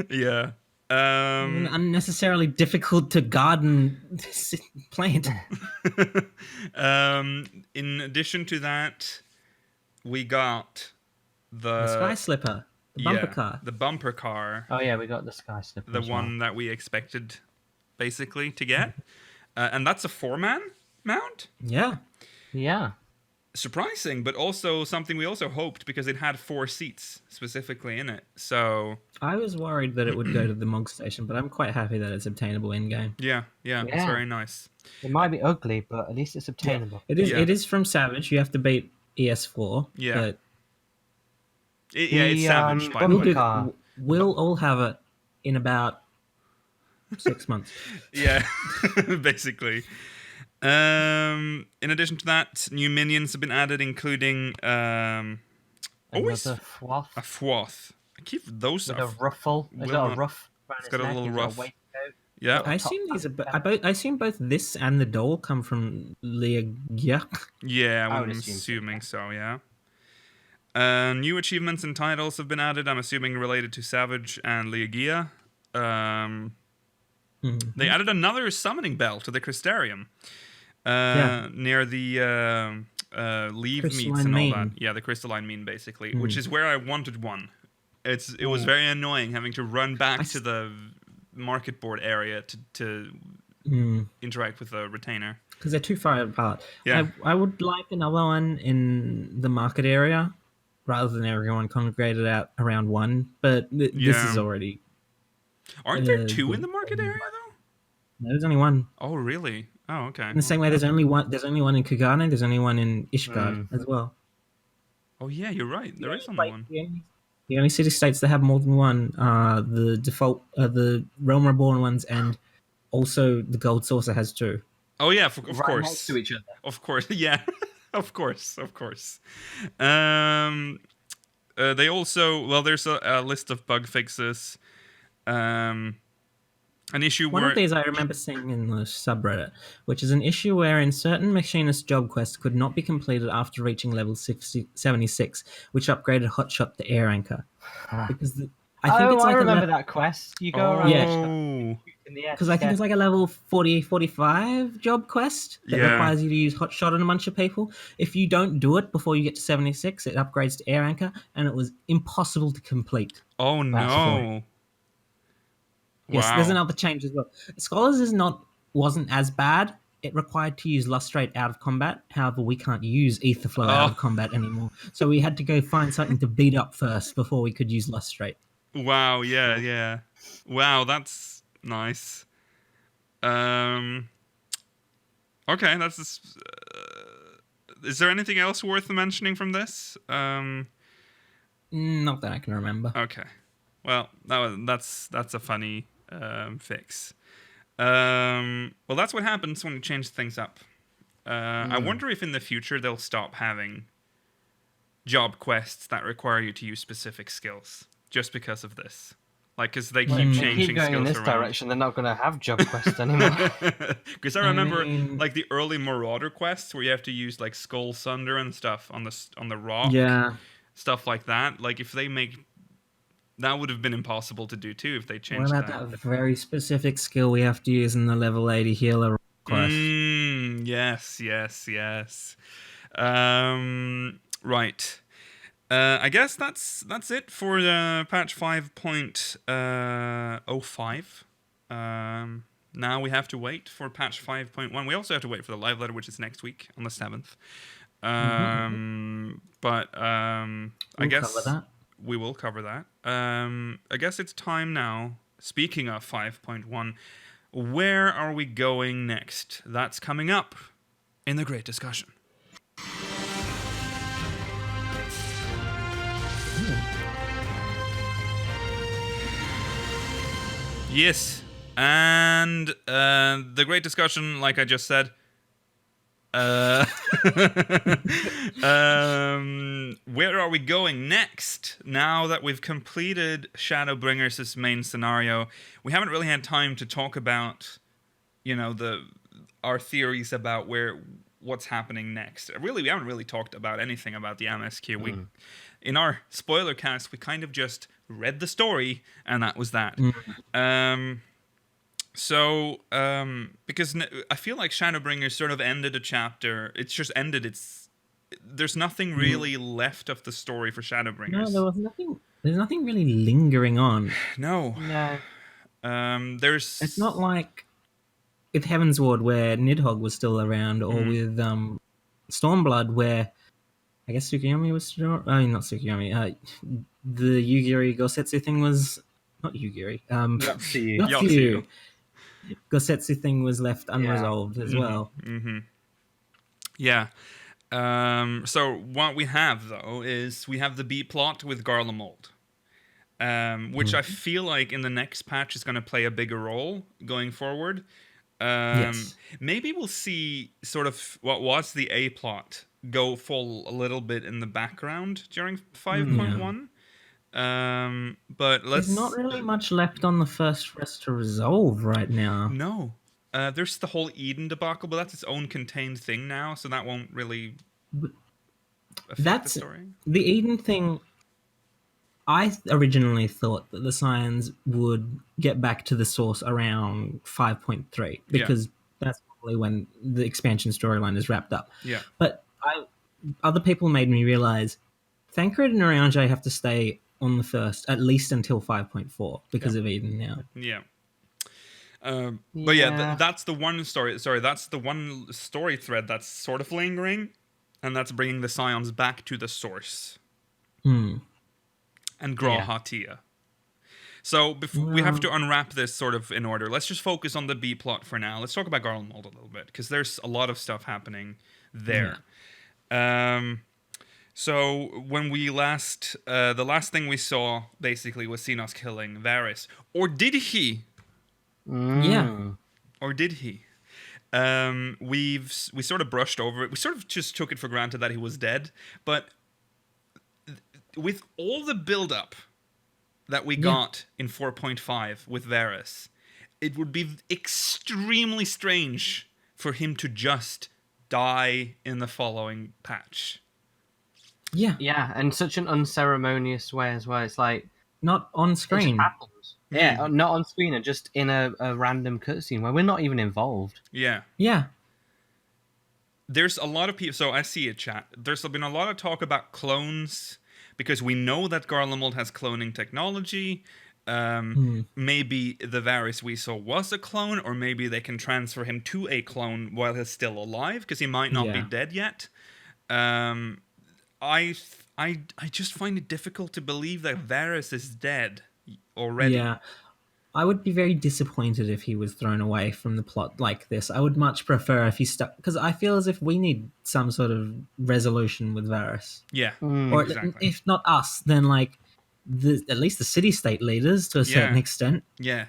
Yeah. Unnecessarily difficult to garden plant. In addition to that, we got The Sky Slipper, the bumper car. the bumper car, Oh yeah, we got the sky slipper. the as well. one that we expected, basically, to get, and that's a 4-man mount. Yeah. Yeah. Surprising, but also something we also hoped because it had 4 seats specifically in it. So I was worried that it would go to the Mog Station, but I'm quite happy that it's obtainable in-game. yeah, it's Yeah. very nice. It might be ugly, but at least it's obtainable. It is. Yeah. It is from Savage. You have to beat ES4. Yeah. But It's The, Savage, by the bumper way. we'll, car. we'll all have it in about 6 months. Yeah, basically. In addition to that, new minions have been added, including always Another fwath a fwath. I keep those with up. a ruffle. It's will got not- a ruff. around it's its got a neck, little it's got ruff. waistcoat. Yeah, I assume these are. I assume both this and the doll come from Leagia. yeah, I I'm would assume so, assuming so. Yeah. New achievements and titles have been added. I'm assuming related to Savage and Leagia. They added another summoning bell to the Crystarium. Near the leave meats Crystalline and all mean. that. Yeah, the crystalline mean basically, which is where I wanted one. It was very annoying having to run back to the market board area to interact with the retainer. Because they're too far apart. Yeah. I would like another one in the market area rather than everyone congregated out around one. But this Yeah. is already. Aren't there 2 in the market area though? There's only one. Oh really? Oh okay. In the same way, there's only one. There's only one in Kugane. There's only one in Ishgard as well. Oh yeah, you're right. There is only Like, one. the only city states that have more than one are the default, the Realm Reborn ones, and also the Gold Saucer has 2. Oh yeah, of Right course. next to each other. Of course, yeah, of course. They also there's a list of bug fixes. An issue One where of these I remember seeing in the subreddit, which is an issue wherein certain machinist job quests could not be completed after reaching level 76, which upgraded Hotshot to Air Anchor. Because I think it's like I remember a that quest. You go around Yeah. in the air. because I think it's like a level 40, 45 job quest that Yeah. requires you to use Hotshot on a bunch of people. If you don't do it before you get to 76, it upgrades to Air Anchor, and it was impossible to complete. Oh no! Yes, Wow. there's another change as well. Scholars wasn't as bad. It required to use Lustrate out of combat. However, we can't use Etherflow out of combat anymore. So we had to go find something to beat up first before we could use Lustrate. Wow, yeah. Wow, that's nice. Okay, that's just, is there anything else worth mentioning from this? Not that I can remember. Okay. Well, that's a funny fix. Well, that's what happens when you change things up. I wonder if in the future they'll stop having job quests that require you to use specific skills just because of this. Like, because they Well, keep if they changing keep going in skills this around. direction, they're not going to have job quests anymore. Because I remember, mean- like, the early Marauder quests where you have to use, like, Skull Sunder and stuff on the rock. Yeah. Stuff like that. Like, if they make... That would have been impossible to do, too, if they What changed about that. that very specific skill we have to use in the level 80 healer quest? Yes. Right. I guess that's it for the patch 5.05. Now we have to wait for patch 5.1. We also have to wait for the live letter, which is next week on the 7th. I guess Cover that. we will cover that. I guess it's time now. Speaking of 5.1, where are we going next? That's coming up in the Great Discussion. Yes, and the Great Discussion, like I just said, where are we going next? Now that we've completed Shadowbringers' main scenario, we haven't really had time to talk about, our theories about what's happening next. Really, we haven't really talked about anything about the MSQ. In our spoiler cast, we kind of just read the story, and that was that. Because I feel like Shadowbringers sort of ended a chapter. It's just ended. There's nothing really left of the story for Shadowbringers. No, there was nothing. There's nothing really lingering on. No. It's not like with Heaven's Ward where Nidhogg was still around, or with Stormblood where I guess Tsukuyomi was still. Oh, not Tsukuyomi. The Yugiri Gosetsu thing was not Yugiri. Yotsuyu. Gosetsu thing was left unresolved as well. Yeah. So what we have though is we have the B plot with Garlemald, which I feel like in the next patch is going to play a bigger role going forward. Yes. Maybe we'll see sort of what was the A plot fall a little bit in the background during 5.1. But There's not really much left on the first rest to resolve right now. No. There's the whole Eden debacle, but that's its own contained thing now, so that won't really affect the story. The Eden thing. I originally thought that the Scions would get back to the source around 5.3 because that's probably when the expansion storyline is wrapped up. Yeah. But other people made me realize Thancred and Orange have to stay on the first at least until 5.4 because of Eden now. Yeah. But that's the one story. Sorry, that's the one story thread that's sort of lingering, and that's bringing the Scions back to the source. And Grahatia. So we have to unwrap this sort of in order. Let's just focus on the B plot for now. Let's talk about Garlemald a little bit because there's a lot of stuff happening there. So when we the last thing we saw basically was Xenos killing Varis, or did he? Yeah. Or did he? We sort of brushed over it. We sort of just took it for granted that he was dead, but with all the build-up that we got in 4.5 with Varis, it would be extremely strange for him to just die in the following patch. Yeah. Yeah, and such an unceremonious way as well. It's like Not on screen. it just happens. Yeah, not on screen, and just in a random cutscene where we're not even involved. Yeah. Yeah. There's a lot of people... So I see it, chat. There's been a lot of talk about clones because we know that Garlemald has cloning technology. Maybe the Varis we saw was a clone, or maybe they can transfer him to a clone while he's still alive because he might not be dead yet. I just find it difficult to believe that Varis is dead already. Yeah. I would be very disappointed if he was thrown away from the plot like this. I would much prefer if he stuck... Because I feel as if we need some sort of resolution with Varis. Yeah, Or exactly. if not us, then like at least the city-state leaders to a certain extent. Yeah.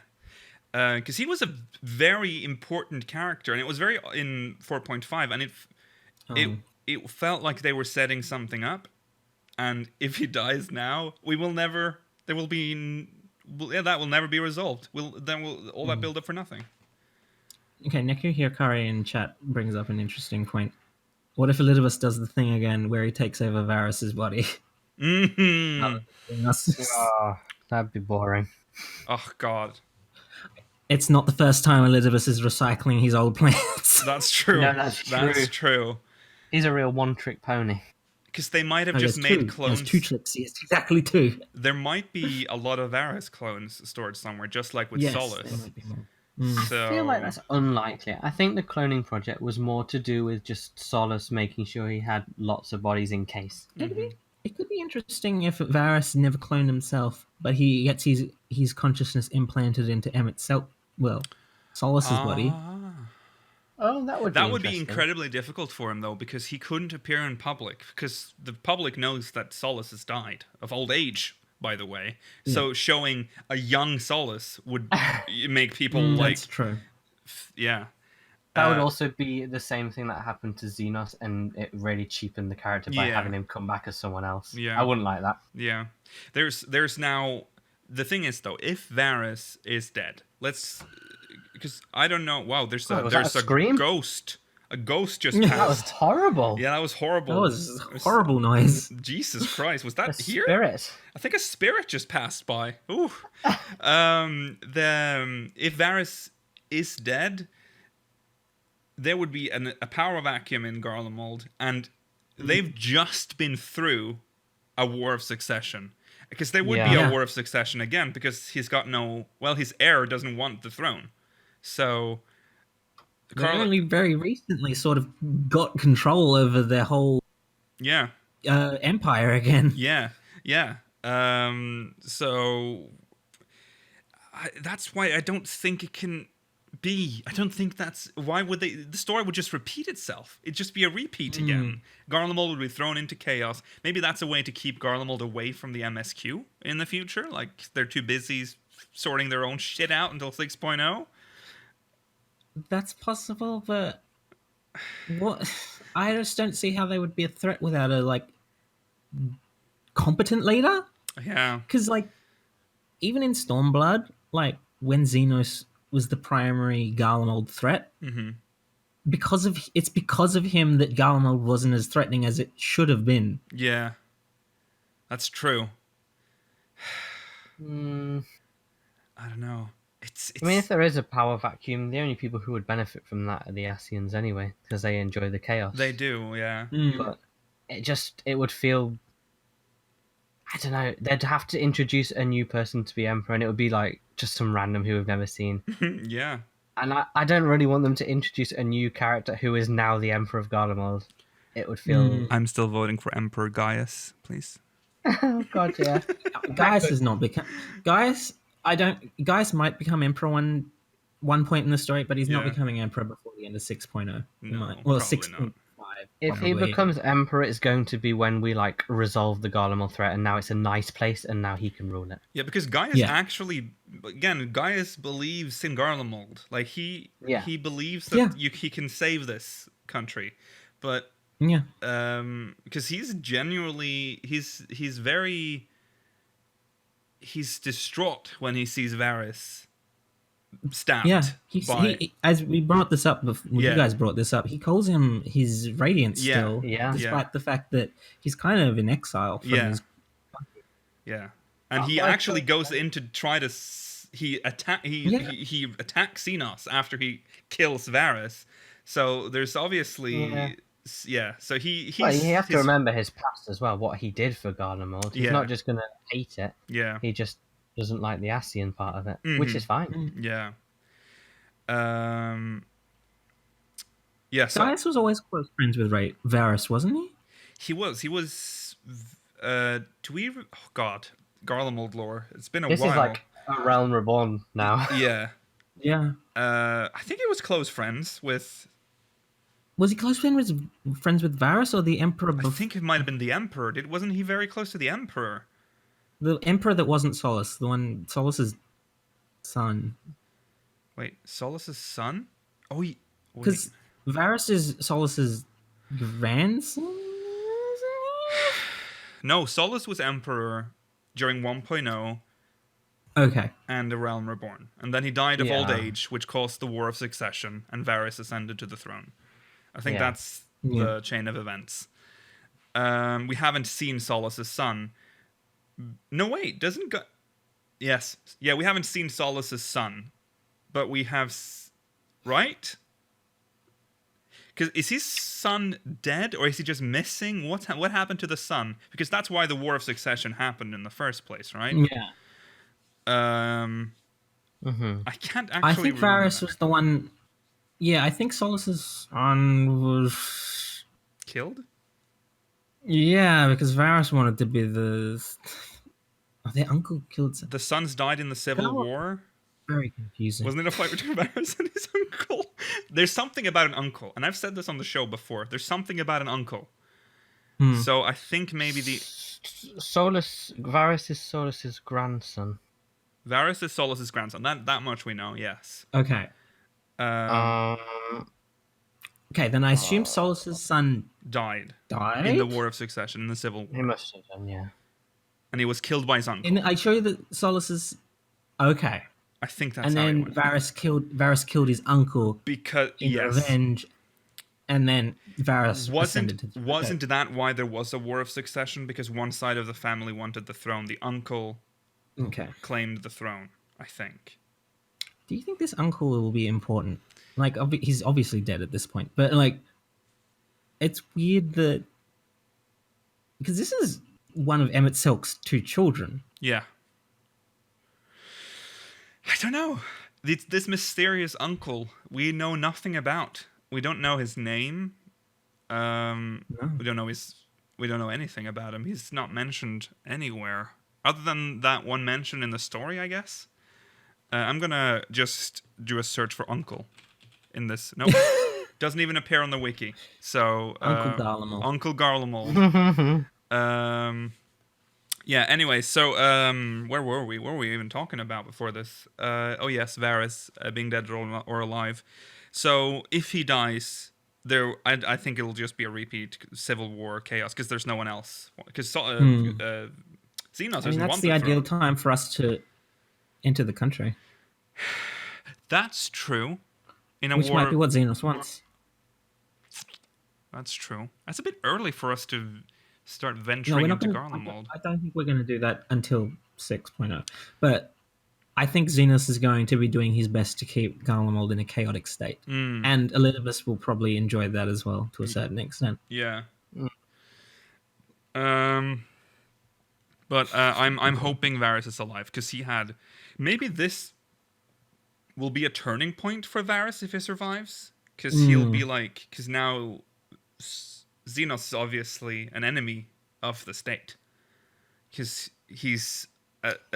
Because he was a very important character, and it was very in 4.5, and it felt like they were setting something up, and if he dies now, we will never... that will never be resolved. All that build up for nothing. Okay, Neku Hikari in chat brings up an interesting point. What if Elidibus does the thing again where he takes over Varis's body? Oh, that'd be boring. Oh God. It's not the first time Elidibus is recycling his old plants. That's true. No, that's true. He's a real one-trick pony. Because they might have just made clones. There's 2 tricks. Yes, exactly 2. There might be a lot of Varis clones stored somewhere, just like with Solus. There might be more. So... I feel like that's unlikely. I think the cloning project was more to do with just Solus making sure he had lots of bodies in case. It could be interesting if Varis never cloned himself, but he gets his consciousness implanted into Emmett's Solus's body. Oh, that would be incredibly difficult for him, though, because he couldn't appear in public, because the public knows that Solus has died of old age, by the way. Yeah. So showing a young Solus would make people That's true. Yeah. That would also be the same thing that happened to Xenos, and it really cheapened the character by having him come back as someone else. Yeah. I wouldn't like that. Yeah. There's now... The thing is, though, if Varis is dead, because I don't know... Wow, there's a ghost. A ghost just passed. That was horrible. Yeah, that was horrible. That was a horrible noise. Jesus Christ, was that a here? Spirit. I think a spirit just passed by. Ooh. If Varis is dead... There would be a power vacuum in Garlemald, and they've just been through a war of succession. Because there would be a war of succession again, because he's got his heir doesn't want the throne. So... They only very recently sort of got control over their whole empire again. Yeah. So... that's why I don't think it can... I don't think that's... Why would they... The story would just repeat itself. It'd just be a repeat again. Garlemald would be thrown into chaos. Maybe that's a way to keep Garlemald away from the MSQ in the future. Like, they're too busy sorting their own shit out until 6.0. That's possible, but... What? I just don't see how they would be a threat without a, competent leader. Yeah. Because, even in Stormblood, when Xenos... was the primary Garlemald threat. Because of him that Garlemald wasn't as threatening as it should have been. Yeah. That's true. I don't know. I mean, if there is a power vacuum, the only people who would benefit from that are the Ascians anyway, because they enjoy the chaos. They do, yeah. But it would feel... I don't know. They'd have to introduce a new person to be Emperor, and it would be just some random who we've never seen. Yeah. And I don't really want them to introduce a new character who is now the Emperor of Garlemald. It would feel... I'm still voting for Emperor Gaius, please. Oh, God, yeah. Gaius has not become... Gaius might become Emperor one point in the story, but he's not becoming Emperor before the end of 6.0. No, well, 6.5. If he becomes Emperor, it's going to be when we resolve the Garlemald threat, and now it's a nice place, and now he can rule it. Yeah, because Gaius Gaius believes in Garlemald. He believes that he can save this country, but because he's genuinely he's distraught when he sees Varis stabbed. Yeah, as we brought this up before, you guys brought this up, he calls him his Radiant still, despite the fact that he's kind of in exile from his country. Yeah, and he actually goes in to try to he attacks Xenos after he kills Varis. So there's obviously so he has to remember his past as well, what he did for Garlemald. He's not just gonna hate it. Yeah, he just doesn't like the Ascian part of it, which is fine. Yeah. So Gaius was always close friends with Varis, wasn't he? He was. Garlemald lore. It's been a while. This is like a realm reborn now. Yeah. Yeah. I think he was close friends with... Was he close friends with Varis or the Emperor? I think it might have been the Emperor. Wasn't he very close to the Emperor? The Emperor that wasn't Solus, the one Solus's son. Wait, Solus's son? Oh, because Varis is Solus's grandson. No, Solus was Emperor during 1.0. Okay. and the Realm Reborn. And then he died of old Yeah. age, which caused the War of Succession, and Varis ascended to the throne. I think Yeah. that's the chain of events. We haven't seen Solus's son. No, wait, doesn't go... Yes. Yeah, we haven't seen Solus's son, but we have... Right? Because is his son dead, or is he just missing? What happened to the son? Because that's why the War of Succession happened in the first place, right? Yeah. I can't actually I think remember. Varis was the one. Yeah, I think Solus's son was Killed? Yeah, because Varis wanted to be the. Oh, their uncle killed. The sons died in the Civil War? Very confusing. Wasn't it a fight between Varis and his uncle? There's something about an uncle, and I've said this on the show before. There's something about an uncle. So I think maybe the... Varis is Solus's grandson. Varis is Solus's grandson. That much we know, yes. Okay. Um, Okay, then I assume Solus's son Died died in the War of Succession, in the Civil he War. must have done, yeah. And he was killed by his uncle. And I show you that Solus's. Okay. I think that's And how it then went. Varis killed his uncle Because, in yes. revenge, and then Varis ascended to the Wasn't that why there was a War of Succession? Because one side of the family wanted the throne. The uncle Okay. claimed the throne, I think. Do you think this uncle will be important? Like, he's obviously dead at this point, but like, it's weird that because this is one of Emmett Silk's two children. Yeah. I don't know. This mysterious uncle we know nothing about. We don't know his name. We don't know anything about him. He's not mentioned anywhere other than that one mention in the story, I guess. I'm gonna just do a search for uncle in this. Nope. Doesn't even appear on the wiki. So Uncle Garlemald. Uncle Garlemald. Yeah, anyway, so where were we? What were we even talking about before this? Oh yes, Varis being dead or alive. So if he dies, I think it'll just be a repeat Civil War chaos because there's no one else. Because Xenos doesn't That's want the the ideal throne. time for us to enter the country, That's true. In a which war, might be what Xenos wants. that's true. That's a bit early for us to start No, venturing we're not into gonna, Garlemald. I don't think we're going to do that until 6.0. But I think Xenos is going to be doing his best to keep Garlemald in a chaotic state. And Elidibus will probably enjoy that as well, to a certain extent. Yeah. But I'm hoping Varis is alive because he had maybe this will be a turning point for Varis if he survives because he'll be like because now Xenos is obviously an enemy of the state because he's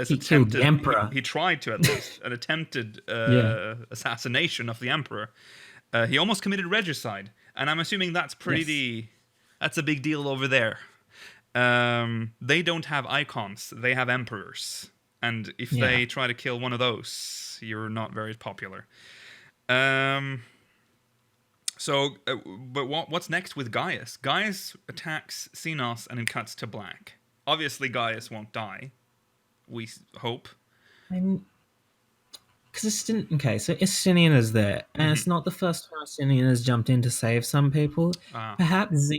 He killed the Emperor. He tried to at least an attempted assassination of the Emperor. He almost committed regicide, and I'm assuming that's that's a big deal over there. They don't have icons; they have emperors, and if they try to kill one of those, you're not very popular. So, but what's next with Gaius? Gaius attacks Xenos, and it cuts to black. Obviously, Gaius won't die. We hope. Because so Estinian is there, and it's not the first time Estinian has jumped in to save some people. Perhaps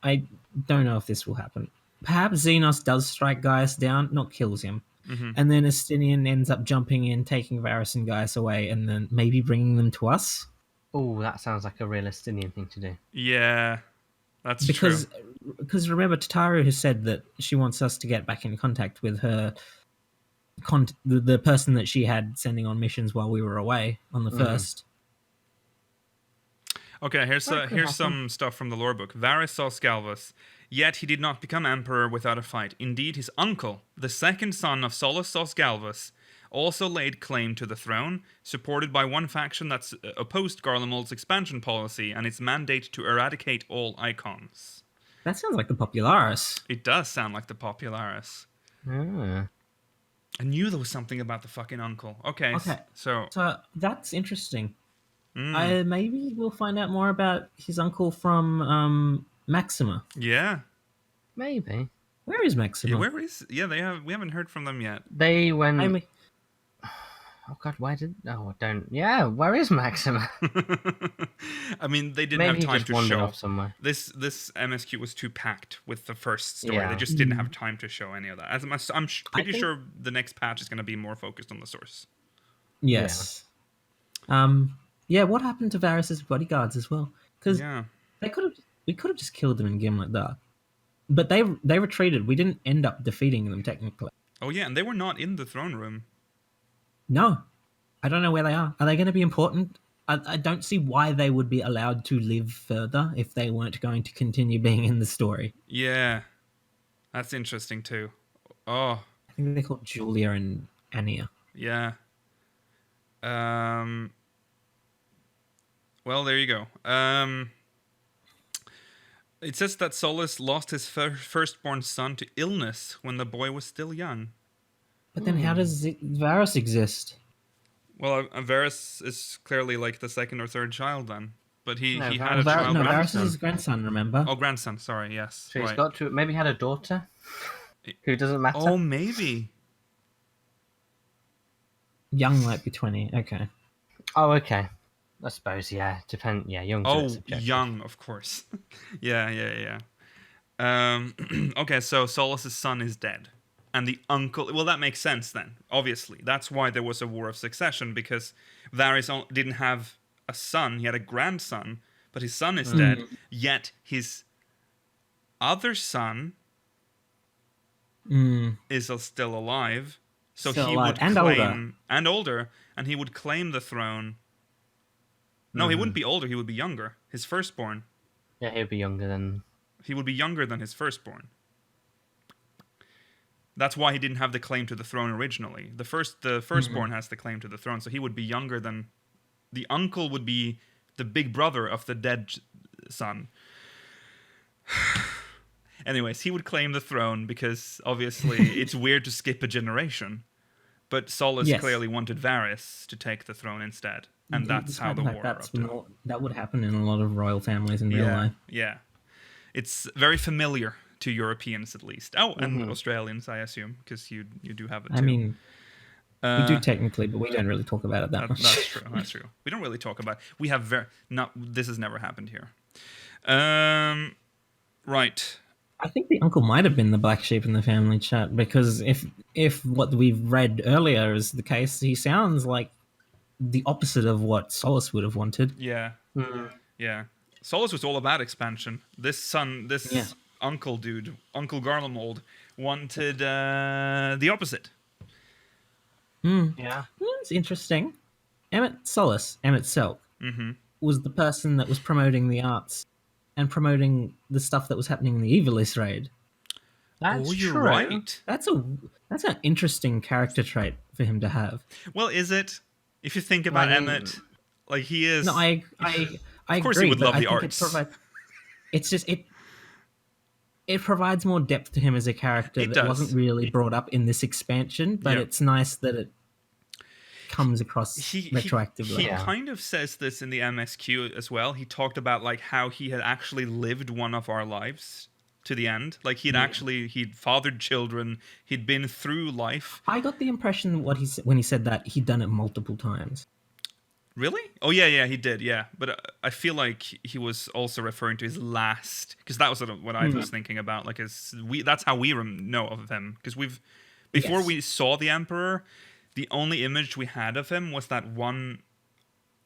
I don't know if this will happen. Perhaps Xenos does strike Gaius down, not kills him, and then Estinian ends up jumping in, taking Varis and Gaius away, and then maybe bringing them to us. Oh, that sounds like a real Estinian thing to do. Yeah, that's true. Because remember, Tataru has said that she wants us to get back in contact with her, the person that she had sending on missions while we were away on the first. Okay, here's some stuff from the lore book. Varis saw Scalvus, yet he did not become emperor without a fight. Indeed, his uncle, the second son of Solus saw Scalvus, also laid claim to the throne, supported by one faction that opposed Garlemald's expansion policy and its mandate to eradicate all icons. That sounds like the Popularis. It does sound like the Popularis. Ah. I knew there was something about the fucking uncle. Okay. So that's interesting. Maybe we'll find out more about his uncle from Maxima. Yeah. Maybe. Where is Maxima? Where is? Yeah, we haven't heard from them yet. They went. I mean, Oh God, why did? Oh, don't. Yeah, where is Maxima? I mean, they didn't Maybe have he time just to wandered show. off somewhere. This MSQ was too packed with the first story. Yeah. They just didn't have time to show any of that. I'm pretty think- sure the next patch is going to be more focused on the source. yes. Yeah. What happened to Varys's bodyguards as well? Because Yeah. we could have just killed them in Gimlet Dark, but they retreated. We didn't end up defeating them technically. Oh yeah, and they were not in the throne room. No, I don't know where they are. Are they going to be important? I don't see why they would be allowed to live further if they weren't going to continue being in the story. Yeah, that's interesting too. Oh I think they're called Julia and Anya. yeah. Well, there you go. It says that Solus lost his firstborn son to illness when the boy was still young. But then how does Varys exist? Well, Varis is clearly like the second or third child then. But he No, had a Varys- child. No, with Varys his is his son. grandson, remember? Oh, grandson. Sorry, yes. So he's right. got to maybe had a daughter who doesn't matter. Oh, maybe. Young might be 20. Okay. Oh, okay. I suppose, yeah. Yeah, young. Oh, young, of course. yeah. Okay, so Solus's son is dead. And the uncle... Well, that makes sense then, obviously. That's why there was a war of succession, because Varys didn't have a son. He had a grandson, but his son is dead. Yet his other son is still alive. So Still he alive. would And claim... older. And older. And he would claim the throne. No, he wouldn't be older. He would be younger. His firstborn. Yeah, he'll be younger than. He would be younger than his firstborn. That's why he didn't have the claim to the throne originally. The firstborn has the claim to the throne, so he would be younger than... The uncle would be the big brother of the dead son. Anyways, he would claim the throne because obviously it's weird to skip a generation. But Solus clearly wanted Varys to take the throne instead. And that's how the war erupted. That would happen in a lot of royal families in real life. Yeah. It's very familiar to Europeans, at least. Oh, and Australians, I assume, because you do have it too. I mean, we do technically, but we don't really talk about it that much. That's true. That's true. We don't really talk about. We have This has never happened here. Right. I think the uncle might have been the black sheep in the family chat, because if what we've read earlier is the case, he sounds like the opposite of what Solus would have wanted. Yeah. Yeah. Solus was all about expansion. This uncle dude, Uncle Garlemald, wanted the opposite. Yeah. It's interesting. Emmett Selk, was the person that was promoting the arts and promoting the stuff that was happening in the Evilis raid. That's you're true. right. That's an interesting character trait for him to have. Well, is it? If you think about Emmett, like he is. No, I Of course agree, he would but love I the think arts. It provides more depth to him as a character It that does. wasn't really brought up in this expansion, but Yeah. it's nice that it comes across retroactively. He kind of says this in the MSQ as well. He talked about like how he had actually lived one of our lives to the end. Like he'd fathered children. He'd been through life. I got the impression when he said that he'd done it multiple times. Really? Oh yeah, he did. Yeah, but I feel like he was also referring to his last, because that was sort of what I was thinking about. Like that's how we know of him, because before we saw the Emperor, the only image we had of him was that one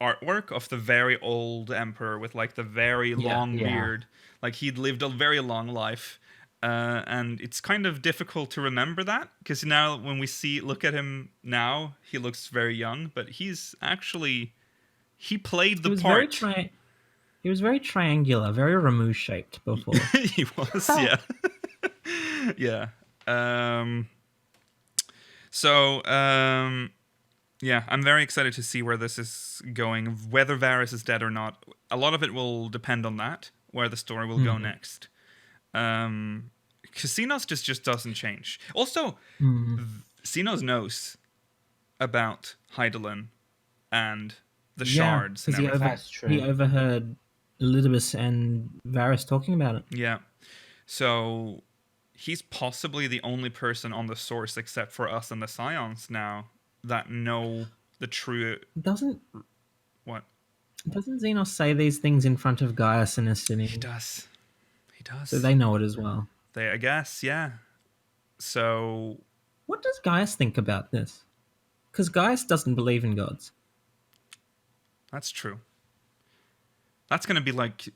artwork of the very old Emperor with like the very long beard. Like he'd lived a very long life, and it's kind of difficult to remember that, because now when we look at him now, he looks very young, but he's actually he played the part. He was very triangular, very Ramu shaped before. He was, yeah. Yeah. Yeah, I'm very excited to see where this is going, whether Varis is dead or not. A lot of it will depend on that, where the story will go next. Casinos just doesn't change. Also, Xenos knows about Hydaelyn and the shards. And because That's true. he overheard Elidibus and Varys talking about it. yeah. So he's possibly the only person on the source except for us and the Scions now that know the true... Doesn't What? Xenos say these things in front of Gaius and Estinian? He does. He does. So they know it as well. I guess, yeah. So... What does Gaius think about this? Because Gaius doesn't believe in gods. That's true. That's going to be, like,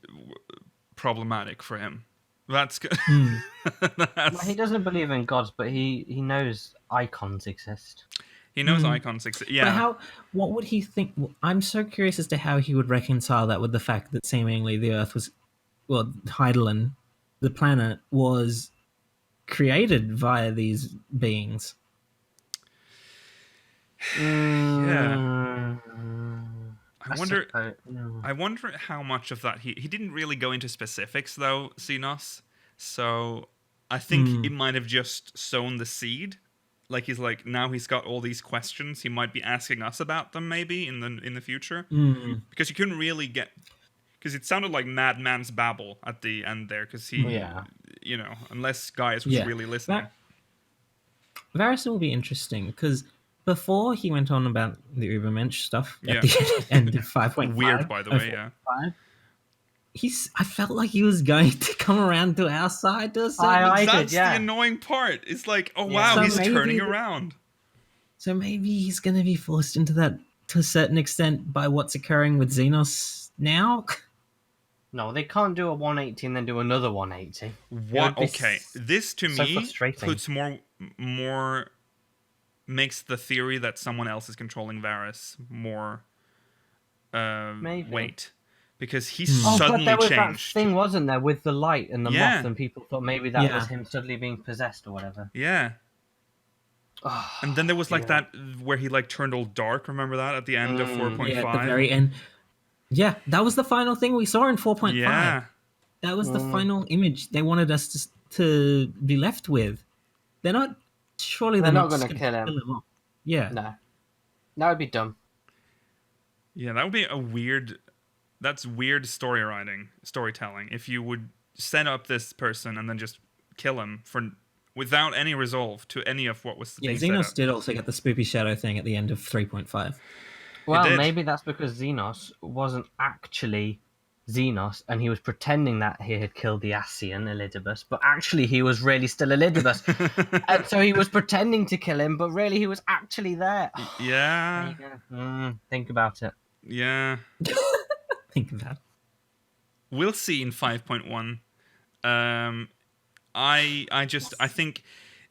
problematic for him. That's good. Well, he doesn't believe in gods, but he knows icons exist. He knows icons exist. Yeah. But what would he think? I'm so curious as to how he would reconcile that with the fact that seemingly the Earth was, well, Heidelin, the planet, was created via these beings. Yeah. I wonder how much of that he didn't really go into specifics though, Xenos. So I think it might have just sown the seed. Like he's like, now he's got all these questions. He might be asking us about them maybe in the future. Because you couldn't really get, because it sounded like madman's babble at the end there. Because he, you know, unless Gaius was really listening. Varis will be interesting because before he went on about the Ubermensch stuff at the end of 5.5. Weird, by the way, yeah. I felt like he was going to come around to our side to a certain That's the annoying part. It's like, oh wow, so he's turning around. So maybe he's going to be forced into that to a certain extent by what's occurring with Xenos now. No, they can't do a 180 and then do another 180. What? Okay, this to so me puts more makes the theory that someone else is controlling Varis more weight. Because he suddenly but there was changed. That thing, wasn't there, with the light and the moth, and people thought maybe that was him suddenly being possessed or whatever. Yeah. And then there was like that where he like turned all dark. Remember that at the end of 4.5? Yeah, at the very end. Yeah, that was the final thing we saw in 4.5. Yeah. That was the final image they wanted us to be left with. They're not... Surely they're not going to kill him. Off. Yeah. No. That would be dumb. Yeah, that would be a weird... That's weird storytelling. If you would set up this person and then just kill him without any resolve to any of what was being set up. Xenos did also get the spoopy shadow thing at the end of 3.5. Well, maybe that's because Xenos wasn't actually Xenos, and he was pretending that he had killed the Ascian Elidibus, but actually he was really still Elidibus. And so he was pretending to kill him, but really he was actually there. Yeah. Think about it. Yeah. Think about it. We'll see in 5.1. I think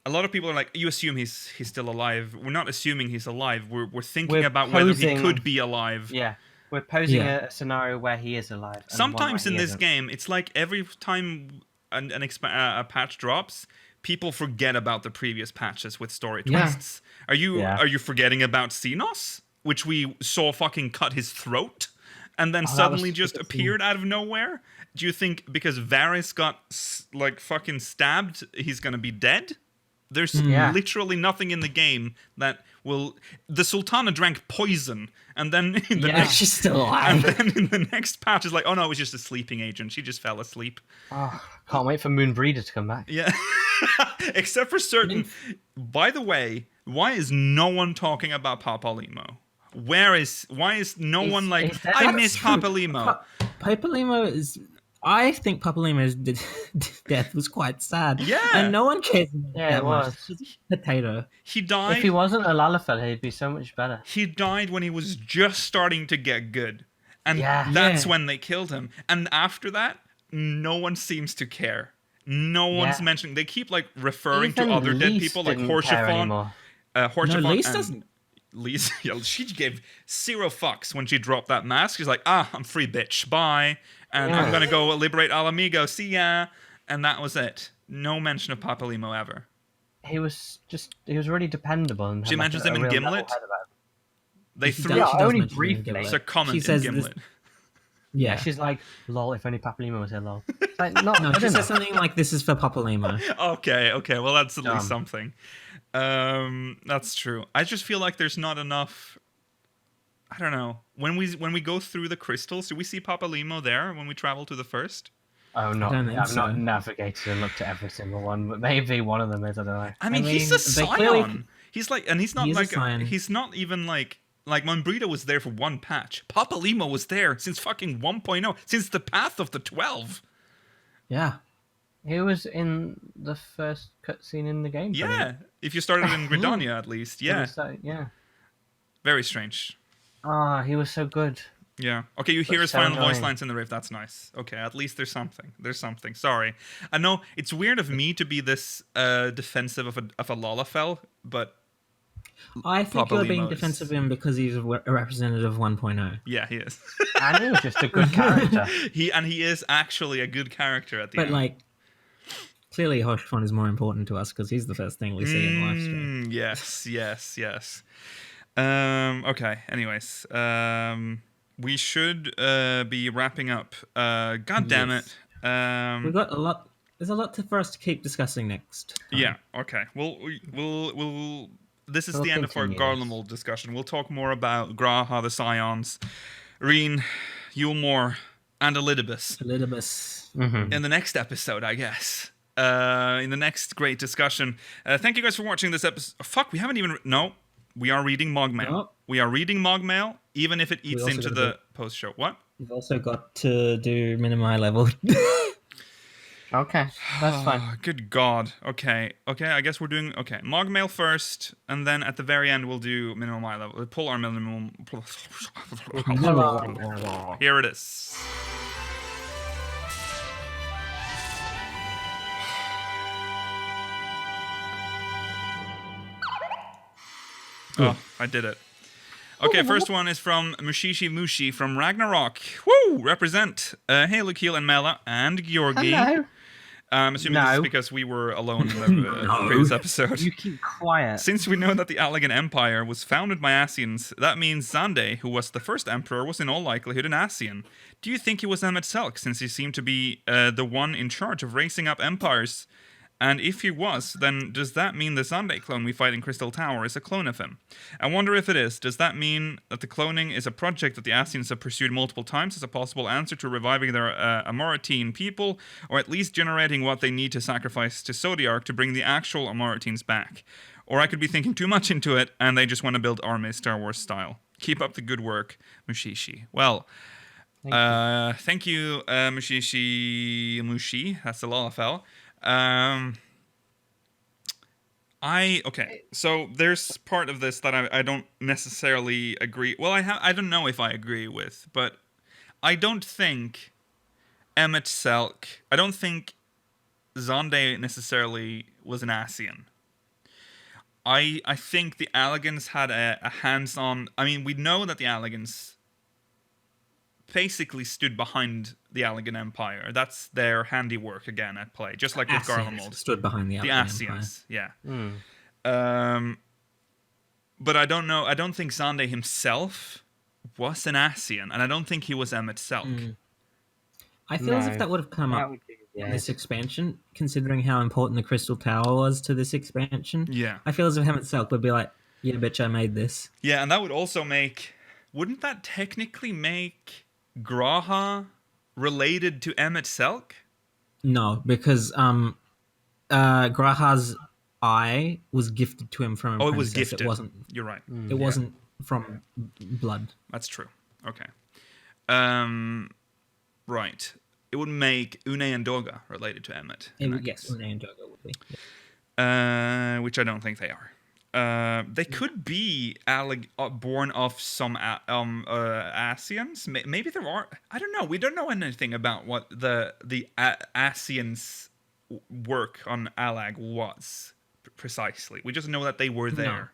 a lot of people are like, you assume he's still alive. We're not assuming he's alive. We're thinking about whether he could be alive. Yeah. We're posing a scenario where he is alive. Sometimes in this game, it's like every time a patch drops, people forget about the previous patches with story twists. Are you forgetting about Xenos, which we saw fucking cut his throat and then suddenly just appeared out of nowhere? Do you think because Varis got like fucking stabbed, he's gonna be dead? There's literally nothing in the game that will... The Sultana drank poison, and then in the next... she's still alive. And then in the next patch, it's like, oh no, it was just a sleeping agent. She just fell asleep. Oh, can't wait for Moonbreeder to come back. Yeah. Except for certain... By the way, why is no one talking about Papalimo? Why is no one like, I miss Papalimo? Papalimo is... I think Papalimo's death was quite sad. Yeah. And no one cares. Yeah, it was. Potato. He died. If he wasn't a Lalafell, he'd be so much better. He died when he was just starting to get good. And that's when they killed him. And after that, no one seems to care. No one's mentioning... They keep like referring to other dead people like Horshaphon. Lise doesn't. Lise, she gave 0 fucks when she dropped that mask. She's like, I'm free, bitch. Bye. And I'm going to go liberate Alamigo. See ya. And that was it. No mention of Papalimo ever. He was really dependable. And she mentions him in Gimlet. They threw only briefly. It's a comment in Gimlet. Yeah, she's like, lol, if only Papalimo was here, lol. Like, she says something like, this is for Papalimo. Okay, well, that's at least something. That's true. I just feel like there's not enough... I don't know. When we go through the crystals, do we see Papalimo there when we travel to the first? Oh, don't think I've not so. navigated and looked at every single one, but maybe one of them is. I don't know. I mean, he's mean, a they scion. clearly- He's like, and he's not He is a like, scion. he's not even like Monbrito was there for one patch. Papa Limo was there since fucking 1.0, since the Path of the 12. Yeah. He was in the first cutscene in the game. Yeah, if you started in Gridania at least. Yeah, Yeah. very strange. Ah, he was so good. Yeah. Okay, you hear his so final voice annoying. lines in the riff. That's nice. Okay, at least there's something. There's something. Sorry. I know it's weird of me to be this defensive of a Lalafell, but I think Papa you're being Limo's- defensive of him because he's a representative of 1.0. yeah, he is. And he was just a good character. he is actually a good character at the But end. like, clearly Hoshfon is more important to us because he's the first thing we see in the live stream. Yes. Okay. Anyways, we should be wrapping up. God damn Yes. it. We've got a lot. There's a lot for us to keep discussing next time. Yeah. Okay. We'll. This is We'll the end of our continue this. Garlemald discussion. We'll talk more about Graha, the Scions, Reen, Yulmore, and Elidibus Elidibus. in the next episode, I guess. In the next great discussion. Thank you guys for watching this episode. Fuck, we haven't even. No, we are reading MogMail. No. We are reading MogMail, even if it eats also into gotta the do- post show. What? We've also got to do minimi level. Okay, that's fine. Oh, good God. Okay. I guess we're doing. Okay, MogMail first, and then at the very end we'll do minimum eye level. We'll pull our minimum. Here it is. Oh, I did it. Okay, first one is from Mushishi Mushi from Ragnarok. Woo! Represent. Hey, Lukiel and Mela and Georgi. Hello. I'm assuming this is No. because we were alone in the previous episode. You keep quiet. Since we know that the Allagan Empire was founded by Asians, that means Zande, who was the first emperor, was in all likelihood an Asian. Do you think he was Emmet Selk, since he seemed to be the one in charge of raising up empires? And if he was, then does that mean the Zande clone we fight in Crystal Tower is a clone of him? I wonder if it is. Does that mean that the cloning is a project that the Asians have pursued multiple times as a possible answer to reviving their Amoratine people, or at least generating what they need to sacrifice to Zodiark to bring the actual Amoratines back? Or I could be thinking too much into it, and they just want to build armies Star Wars style. Keep up the good work, Mushishi. Well, thank you, Mushishi Mushi. That's the Lalafell. Okay, so there's part of this that I don't necessarily agree. Well, I don't know if I agree with, but I don't think Emmet Selk. I don't think Zande necessarily was an Asian. I think the Allagans had a hands-on. I mean, we know that the Allagans basically stood behind the Allagan Empire. That's their handiwork again at play, just like with Garlemald. Stood behind the The Allagan Empire. Asians, yeah. But I don't know. I don't think Zande himself was an Asian, and I don't think he was Emmet Selk. I feel as if that would have come up in this expansion, considering how important the Crystal Tower was to this expansion. Yeah. I feel as if Hammett Selk would be like, yeah, bitch, I made this. Yeah, and that would also make. Wouldn't that technically make Graha related to Emmet Selk? No, because Graha's eye was gifted to him from a Oh, it was princess. gifted. It wasn't. You're right. It wasn't from blood. That's true. Okay. Right. It would make Une and Doga related to Emmet. Yes, Une and Doga would be. Which I don't think they are. They could be born of some Asians. Maybe there are. I don't know. We don't know anything about what the Asians' work on Allag was precisely. We just know that they were there.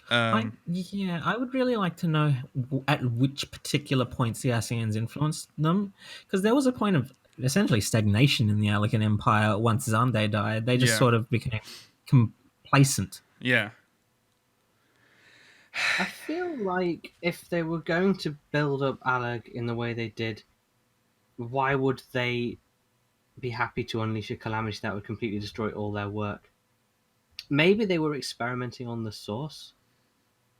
I would really like to know at which particular points the Asians influenced them, because there was a point of essentially stagnation in the Allagan Empire once Zande died. They just sort of became complacent. Yeah. I feel like if they were going to build up Allag in the way they did, why would they be happy to unleash a calamity that would completely destroy all their work? Maybe they were experimenting on the source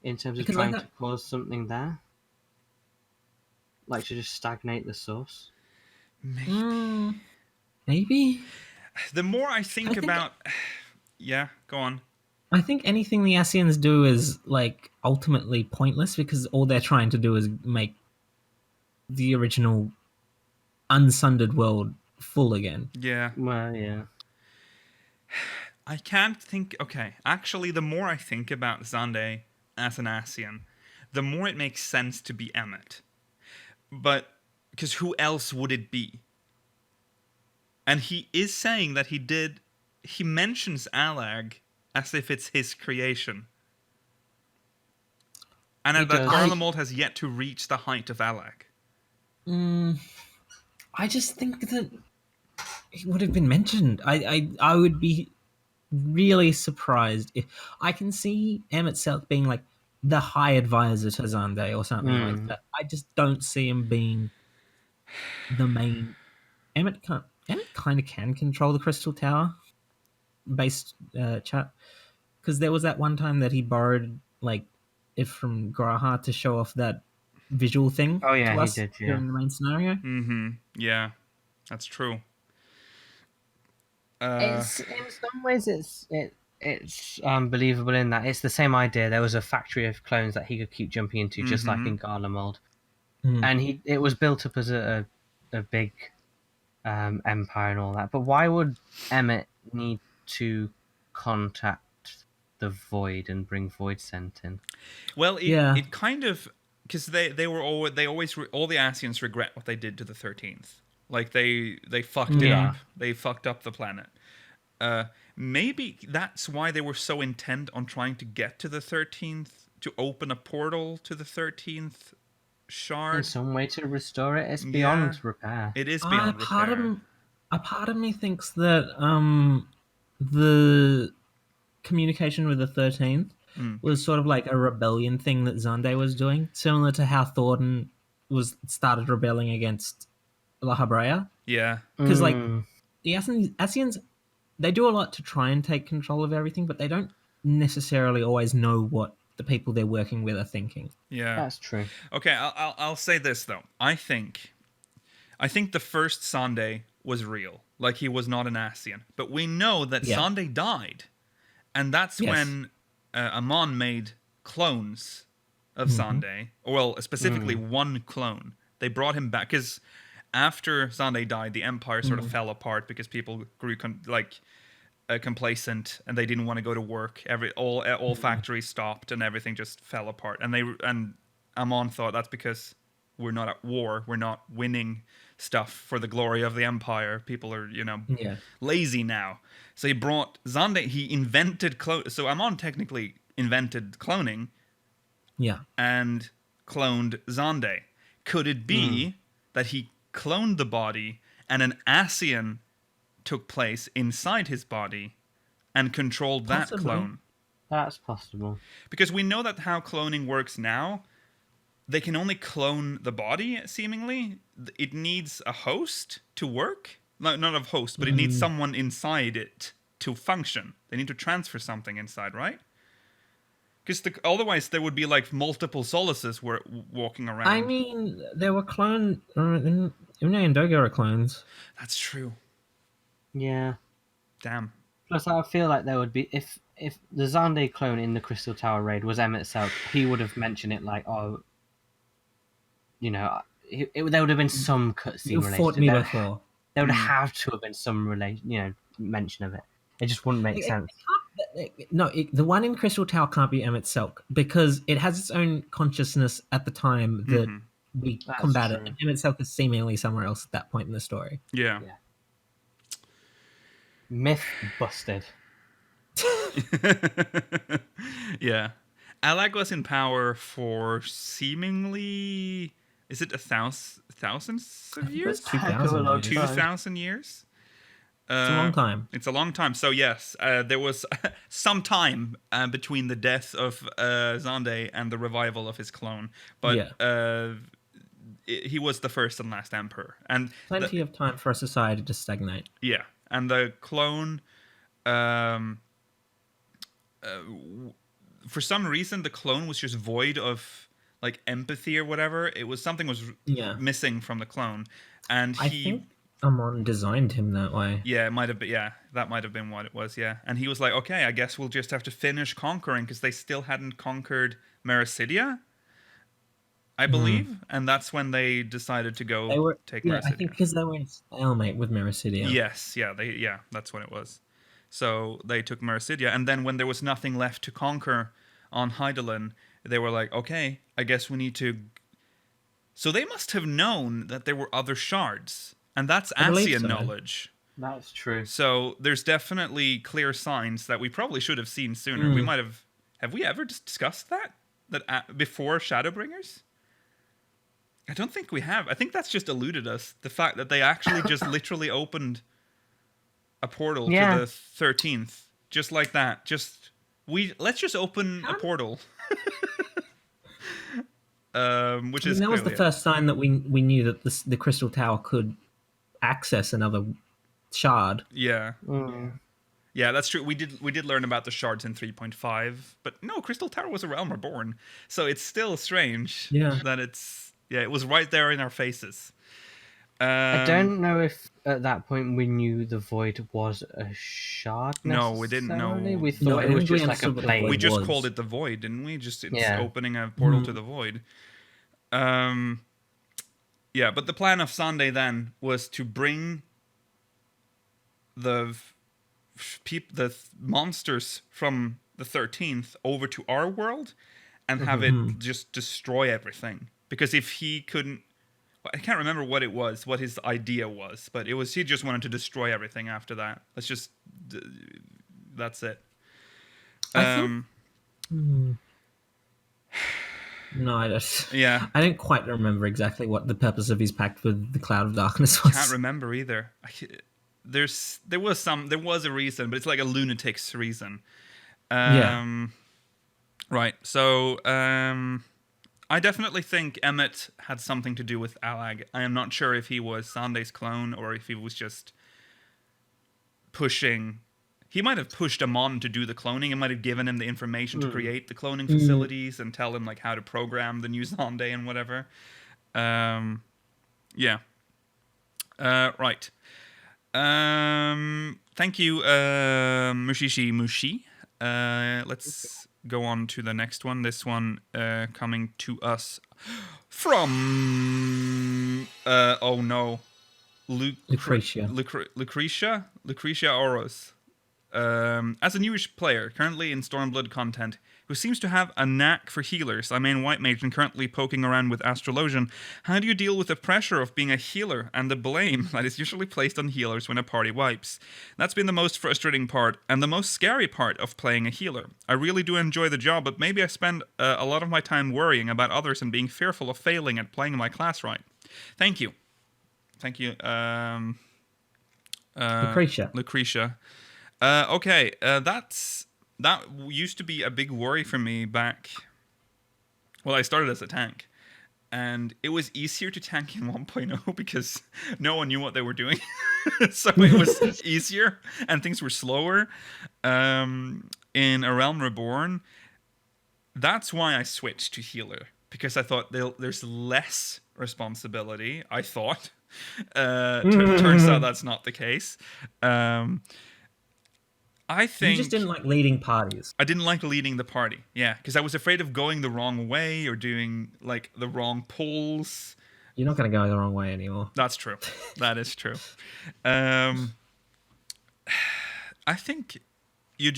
in terms of trying to cause something there, like to just stagnate the source. Maybe. The more I think about... Yeah, go on. I think anything the Asians do is like ultimately pointless because all they're trying to do is make the original unsundered world full again. Yeah. Well, yeah. I can't think... Okay, actually, the more I think about Xande as an Asian, the more it makes sense to be Emmet. But... Because who else would it be? And he is saying that he mentions Alag as if it's his creation. And that Garlemald has yet to reach the height of Alag. I just think that it would have been mentioned. I would be really surprised if I can see Emmett Selk being like the high advisor to Xande or something like that. I just don't see him being the main. Emmett kind of can control the Crystal Tower based chat, because there was that one time that he borrowed like it from Graha to show off that visual thing. Oh yeah, to he us did. Yeah. during the main scenario. Yeah, that's true. It's in some ways it's believable in that it's the same idea. There was a factory of clones that he could keep jumping into, just like in Garlemald, and it was built up as a big empire and all that. But why would Emmett need to contact the Void and bring Void sent in? Well, it kind of, because they always all the Asians regret what they did to the 13th. Like they fucked it up. They fucked up the planet. Maybe that's why they were so intent on trying to get to the 13th, to open a portal to the 13th shard. In some way to restore it. It's beyond repair. It is beyond repair. A part of me thinks that the communication with the 13th was sort of like a rebellion thing that Xande was doing, similar to how Thornton started rebelling against La Habrea. Yeah. Because like the Asians, they do a lot to try and take control of everything, but they don't necessarily always know what the people they're working with are thinking. Yeah, that's true. Okay, I'll say this though. I think the first Xande was real. Like he was not an Asian, but we know that Xande died, and that's when Amon made clones of Xande. Well, specifically one clone. They brought him back because after Xande died, the Empire sort of fell apart because people grew complacent and they didn't want to go to work. All factories stopped and everything just fell apart. And Amon thought that's because we're not at war. We're not winning stuff for the glory of the Empire. People are, lazy now. So he brought Xande. He invented So Amon technically invented cloning. Yeah. And cloned Xande. Could it be that he cloned the body and an Asian took place inside his body and controlled that clone? That's possible. Because we know that how cloning works now, they can only clone the body, seemingly. It needs a host to work. No, not a host, but it needs someone inside it to function. They need to transfer something inside, right? Because otherwise there would be like multiple Solaces walking around. I mean, there were clones. Une and Dogo are clones. That's true. Yeah. Damn. Plus, I feel like there would be if the Xande clone in the Crystal Tower raid was Emmett Selk, he would have mentioned it like, there would have been some cutscene related. You fought me before. There would have to have been some mention of it. It just wouldn't make sense. The one in Crystal Tower can't be Emmett Selk because it has its own consciousness at the time that we combat it. And Emmett Selk is seemingly somewhere else at that point in the story. Yeah. Myth busted. Yeah. Alag was in power for seemingly... Is it thousands of years? 2,000 years? It's a long time. It's a long time. So yes, there was some time between the death of Xande and the revival of his clone. But he was the first and last emperor. And plenty of time for a society to stagnate. Yeah. And the clone... for some reason, the clone was just void of like empathy or whatever. It was something was missing from the clone, and I think Amon designed him that way. Yeah, it might have been. Yeah, that might have been what it was. Yeah, and he was like, okay, I guess we'll just have to finish conquering because they still hadn't conquered Mericidia, I believe, and that's when they decided to go take Mericidia. I think because they were in stalemate with Mericidia. Yes, that's what it was. So they took Mericidia, and then when there was nothing left to conquer on Hydaelyn, they were like, okay, I guess we need to. So they must have known that there were other shards, and that's Ascian knowledge. That's true. So there's definitely clear signs that we probably should have seen sooner. We might have. Have we ever discussed that before Shadowbringers? I don't think we have. I think that's just eluded us. The fact that they actually just literally opened a portal to the 13th, just like that. Let's just open a portal. Which is that was the first sign that we knew that the Crystal Tower could access another shard. Yeah. Yeah, that's true. We did learn about the shards in 3.5, but no, Crystal Tower was a Realm Reborn, so it's still strange that it was right there in our faces. I don't know if at that point we knew the Void was a shard. No, we didn't know. We thought it was just like a plane. We just called it the Void, didn't we? It's opening a portal to the Void. But the plan of Sunday then was to bring the monsters from the 13th over to our world and have it just destroy everything. Because if he couldn't, I can't remember what his idea was, but he just wanted to destroy everything after that. That's it. No, I don't. Yeah, I don't quite remember exactly what the purpose of his pact with the Cloud of Darkness was. I can't remember either. There was a reason, but it's like a lunatic's reason. Right. So, I definitely think Emmett had something to do with Alag. I am not sure if he was Sanday's clone or if he was just pushing. He might have pushed Amon to do the cloning. It might have given him the information to create the cloning facilities and tell him like how to program the new Sunday and whatever. Right. Thank you, Mushishi Mushi. Let's go on to the next one. This one coming to us from Lucretia Oros. As a newish player, currently in Stormblood content, who seems to have a knack for healers, I'm in White Mage and currently poking around with Astral Ocean. How do you deal with the pressure of being a healer and the blame that is usually placed on healers when a party wipes? That's been the most frustrating part and the most scary part of playing a healer. I really do enjoy the job, but maybe I spend a lot of my time worrying about others and being fearful of failing at playing my class right. Thank you. Lucretia. Okay, that used to be a big worry for me back. Well, I started as a tank, and it was easier to tank in 1.0 because no one knew what they were doing, so it was easier and things were slower. In A Realm Reborn, that's why I switched to healer, because I thought there's less responsibility. I thought. Turns out that's not the case. I think you just didn't like leading parties. I didn't like leading the party, yeah, because I was afraid of going the wrong way or doing like the wrong pulls. You're not going to go the wrong way anymore. That's true. That is true. I think you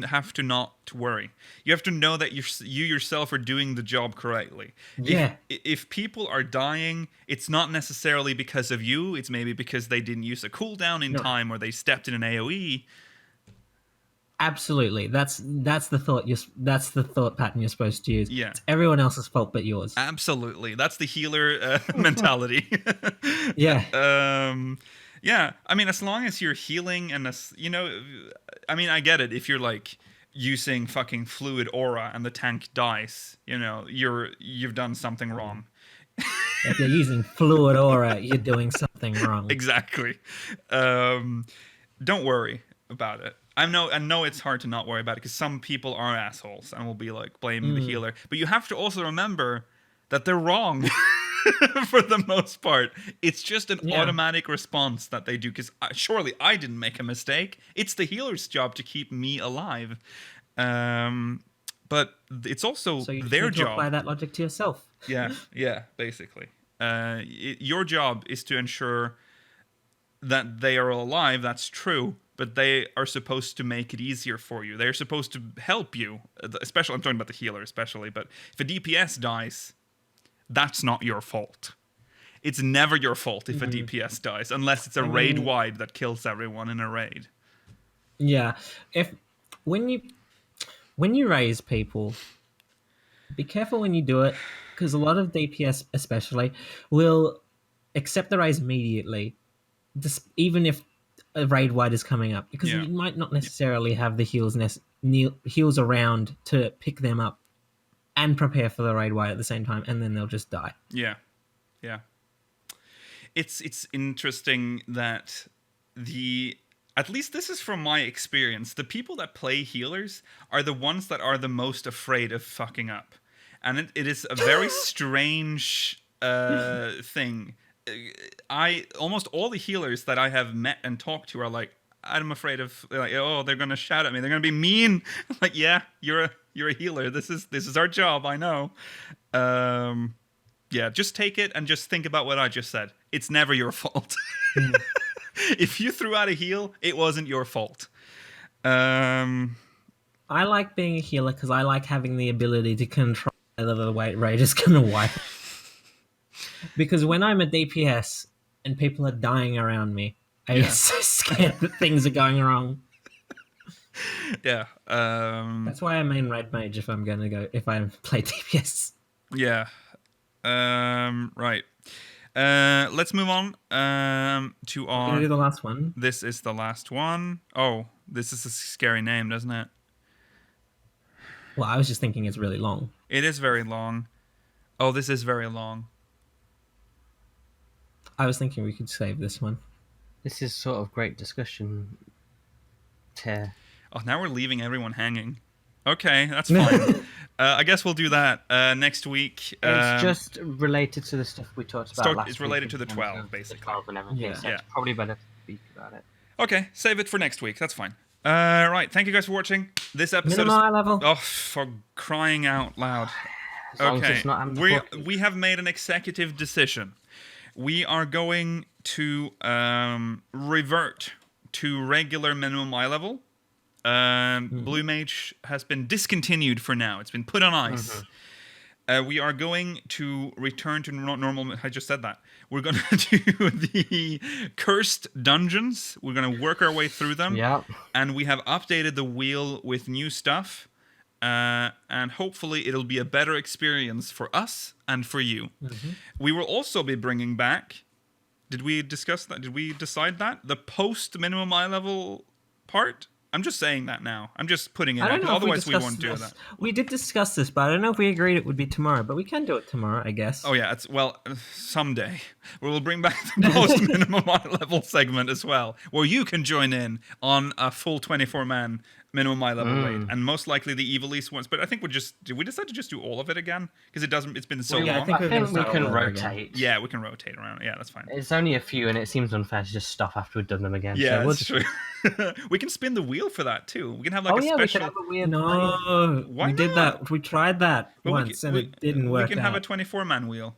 have to not worry. You have to know that you yourself are doing the job correctly. Yeah. If people are dying, it's not necessarily because of you. It's maybe because they didn't use a cooldown in time or they stepped in an AoE. Absolutely, that's the thought. That's the thought pattern you're supposed to use. Yeah, it's everyone else's fault but yours. Absolutely, that's the healer mentality. Yeah. Yeah. I mean, as long as you're healing and I mean, I get it. If you're like using fucking fluid aura and the tank dies, you've done something wrong. If you're using fluid aura, you're doing something wrong. Exactly. Don't worry about it. I know it's hard to not worry about it because some people are assholes and will be like blaming the healer. But you have to also remember that they're wrong for the most part. It's just an automatic response that they do because surely I didn't make a mistake. It's the healer's job to keep me alive. But it's also So you their need to job. apply that logic to yourself. Yeah, basically. Your job is to ensure that they are alive, that's true, but they are supposed to make it easier for you. They're supposed to help you, especially, I'm talking about the healer especially, but if a DPS dies, that's not your fault. It's never your fault if a DPS dies, unless it's a raid-wide that kills everyone in a raid. Yeah. When you raise people, be careful when you do it, because a lot of DPS especially will accept the raise immediately, even if a raid wide is coming up, because you might not necessarily have the heals around to pick them up and prepare for the raid wide at the same time, and then they'll just die. Yeah. It's interesting that at least this is from my experience, the people that play healers are the ones that are the most afraid of fucking up. And it is a very strange thing. Almost all the healers that I have met and talked to are like, I'm afraid of, like, oh, they're gonna shout at me, they're gonna be mean. I'm like, yeah, you're a healer. This is our job. I know. Yeah, just take it and just think about what I just said. It's never your fault. If you threw out a heal, it wasn't your fault. I like being a healer because I like having the ability to control whether the raid is going to wipe. Because when I'm a DPS and people are dying around me, I get so scared that things are going wrong. Yeah. That's why I main raid mage if I play DPS. Yeah. Right. Let's move on to our... Can I do the last one? This is the last one. Oh, this is a scary name, doesn't it? Well, I was just thinking it's really long. It is very long. Oh, this is very long. I was thinking we could save this one. This is sort of great discussion. Oh, now we're leaving everyone hanging. Okay, that's fine. I guess we'll do that next week. It's just related to the stuff we talked about last week. It's related to the 12, basically. The 12 and everything, so it's probably better to speak about it. Okay, save it for next week. That's fine. Right, thank you guys for watching. This episode Minimum level. Oh, for crying out loud. As long as it's not we have made an executive decision. We are going to revert to regular minimum eye level. Blue Mage has been discontinued for now. It's been put on ice. We are going to return to normal... I just said that. We're going to do the cursed dungeons. We're going to work our way through them. Yeah. And we have updated the wheel with new stuff. And hopefully it'll be a better experience for us and for you. We will also be bringing back... Did we discuss that? Did we decide that? The post-minimum eye level part? I'm just saying that now. I'm just putting it out. Otherwise, we won't do that. We did discuss this, but I don't know if we agreed it would be tomorrow. But we can do it tomorrow, I guess. Oh, yeah. Someday. We'll bring back the post-minimum eye level segment as well, where you can join in on a full 24-man minimum eye level raid. And most likely the Evil East ones. But I think did we decide to just do all of it again? Because it's been so long. I think we can rotate. Yeah, we can rotate around. Yeah, that's fine. It's only a few, and it seems unfair to just stop after we've done them again. Yeah, so that's true. We can spin the wheel for that too. We can have like a special... we can have a weird... No, why did that. We tried that once, and it didn't work out. We can have a 24-man wheel.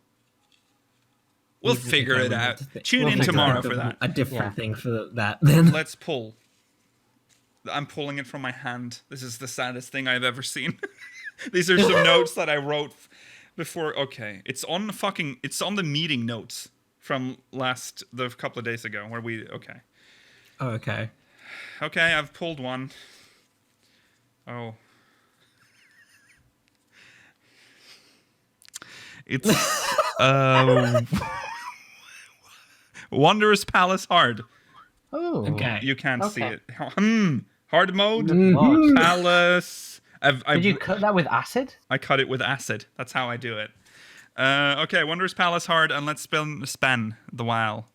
We'll figure it out. Tune in tomorrow for that. A different thing for that, then. Let's pull. I'm pulling it from my hand. This is the saddest thing I've ever seen. These are some notes that I wrote before. Okay, it's on the meeting notes from the couple of days ago where we. Okay. Oh, okay. Okay, I've pulled one. Oh. It's Wanderer's Palace Hard. Oh. Okay. You can't see it. Hard mode. Palace. Did you cut that with acid? I cut it with acid. That's how I do it. Okay, Wanderer's Palace Hard, and let's spin the while.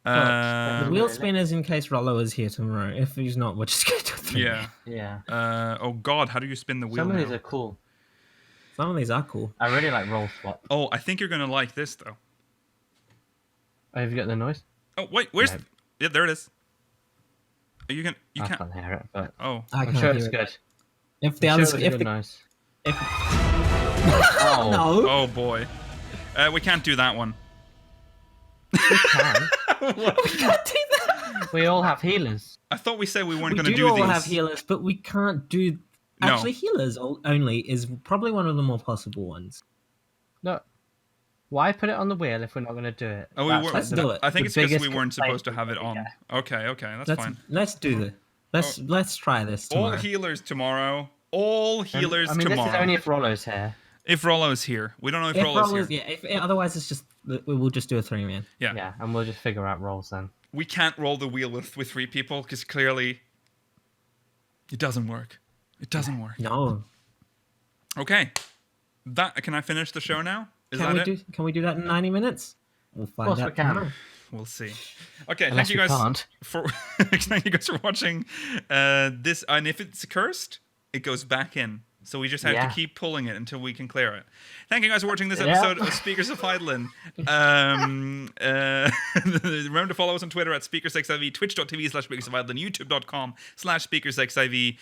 The wheel Really? spin is in case Rollo is here tomorrow. If he's not, we're just going to do a 3. Yeah. Yeah. Oh God, how do you spin the wheel Some of now? these are cool. Some of these are cool. I really like roll swap. Oh, I think you're gonna like this though. Oh, have you got the noise? Oh wait, where's? No. Yeah, there it is. Are you can you I can't. can't hear it, but Oh, I I'm can't sure hear it's it. good. If the I'm others, sure it's if good the, noise. if Oh, no, oh boy. We can't do that one. we can. we can't do that. We all have healers. I thought we said we weren't We gonna do do all these. have healers, but we can't do. No. Actually, healers only is probably one of the more possible ones. No. Why put it on the wheel if we're not going to do it? Oh, we That's weren't. like Let's do it. I think the it's because we biggest weren't supposed to complaint have it on. we Okay, that's fine. Let's do this. Let's try this All tomorrow. healers tomorrow. All healers I mean, tomorrow. this is only if Rollo's here. If Rollo's here, we don't know if, If Rollo's Rollo's- here. yeah, otherwise it's just we'll just do a 3-man. Yeah. Yeah, and we'll just figure out rolls then. We can't roll the wheel with 3 people because clearly it doesn't work. It doesn't work. No. Okay, can I finish the show now? Is that it? Can we do that in 90 minutes? We'll find course out we can. tomorrow. We'll see. Okay, Unless thank you we guys can't. for thank you guys for watching this. And if it's cursed, it goes back in. So we just have Yeah. to keep pulling it until we can clear it. Thank you guys for watching this Yeah. episode of Speakers of Heidelin. Remember to follow us on Twitter at SpeakersXIV, twitch.tv/Speakers of Heidelin, youtube.com/SpeakersXIV.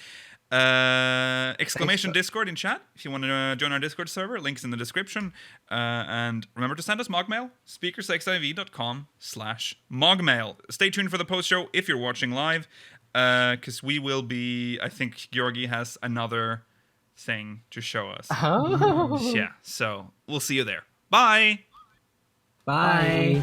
Exclamation Discord in chat if you want to join our Discord server. Links in the description. And remember to send us MogMail, speakersiv.com/MogMail. Stay tuned for the post show if you're watching live, because we will be. I think Georgi has another thing to show us. Oh. Yeah, so we'll see you there. Bye. Bye.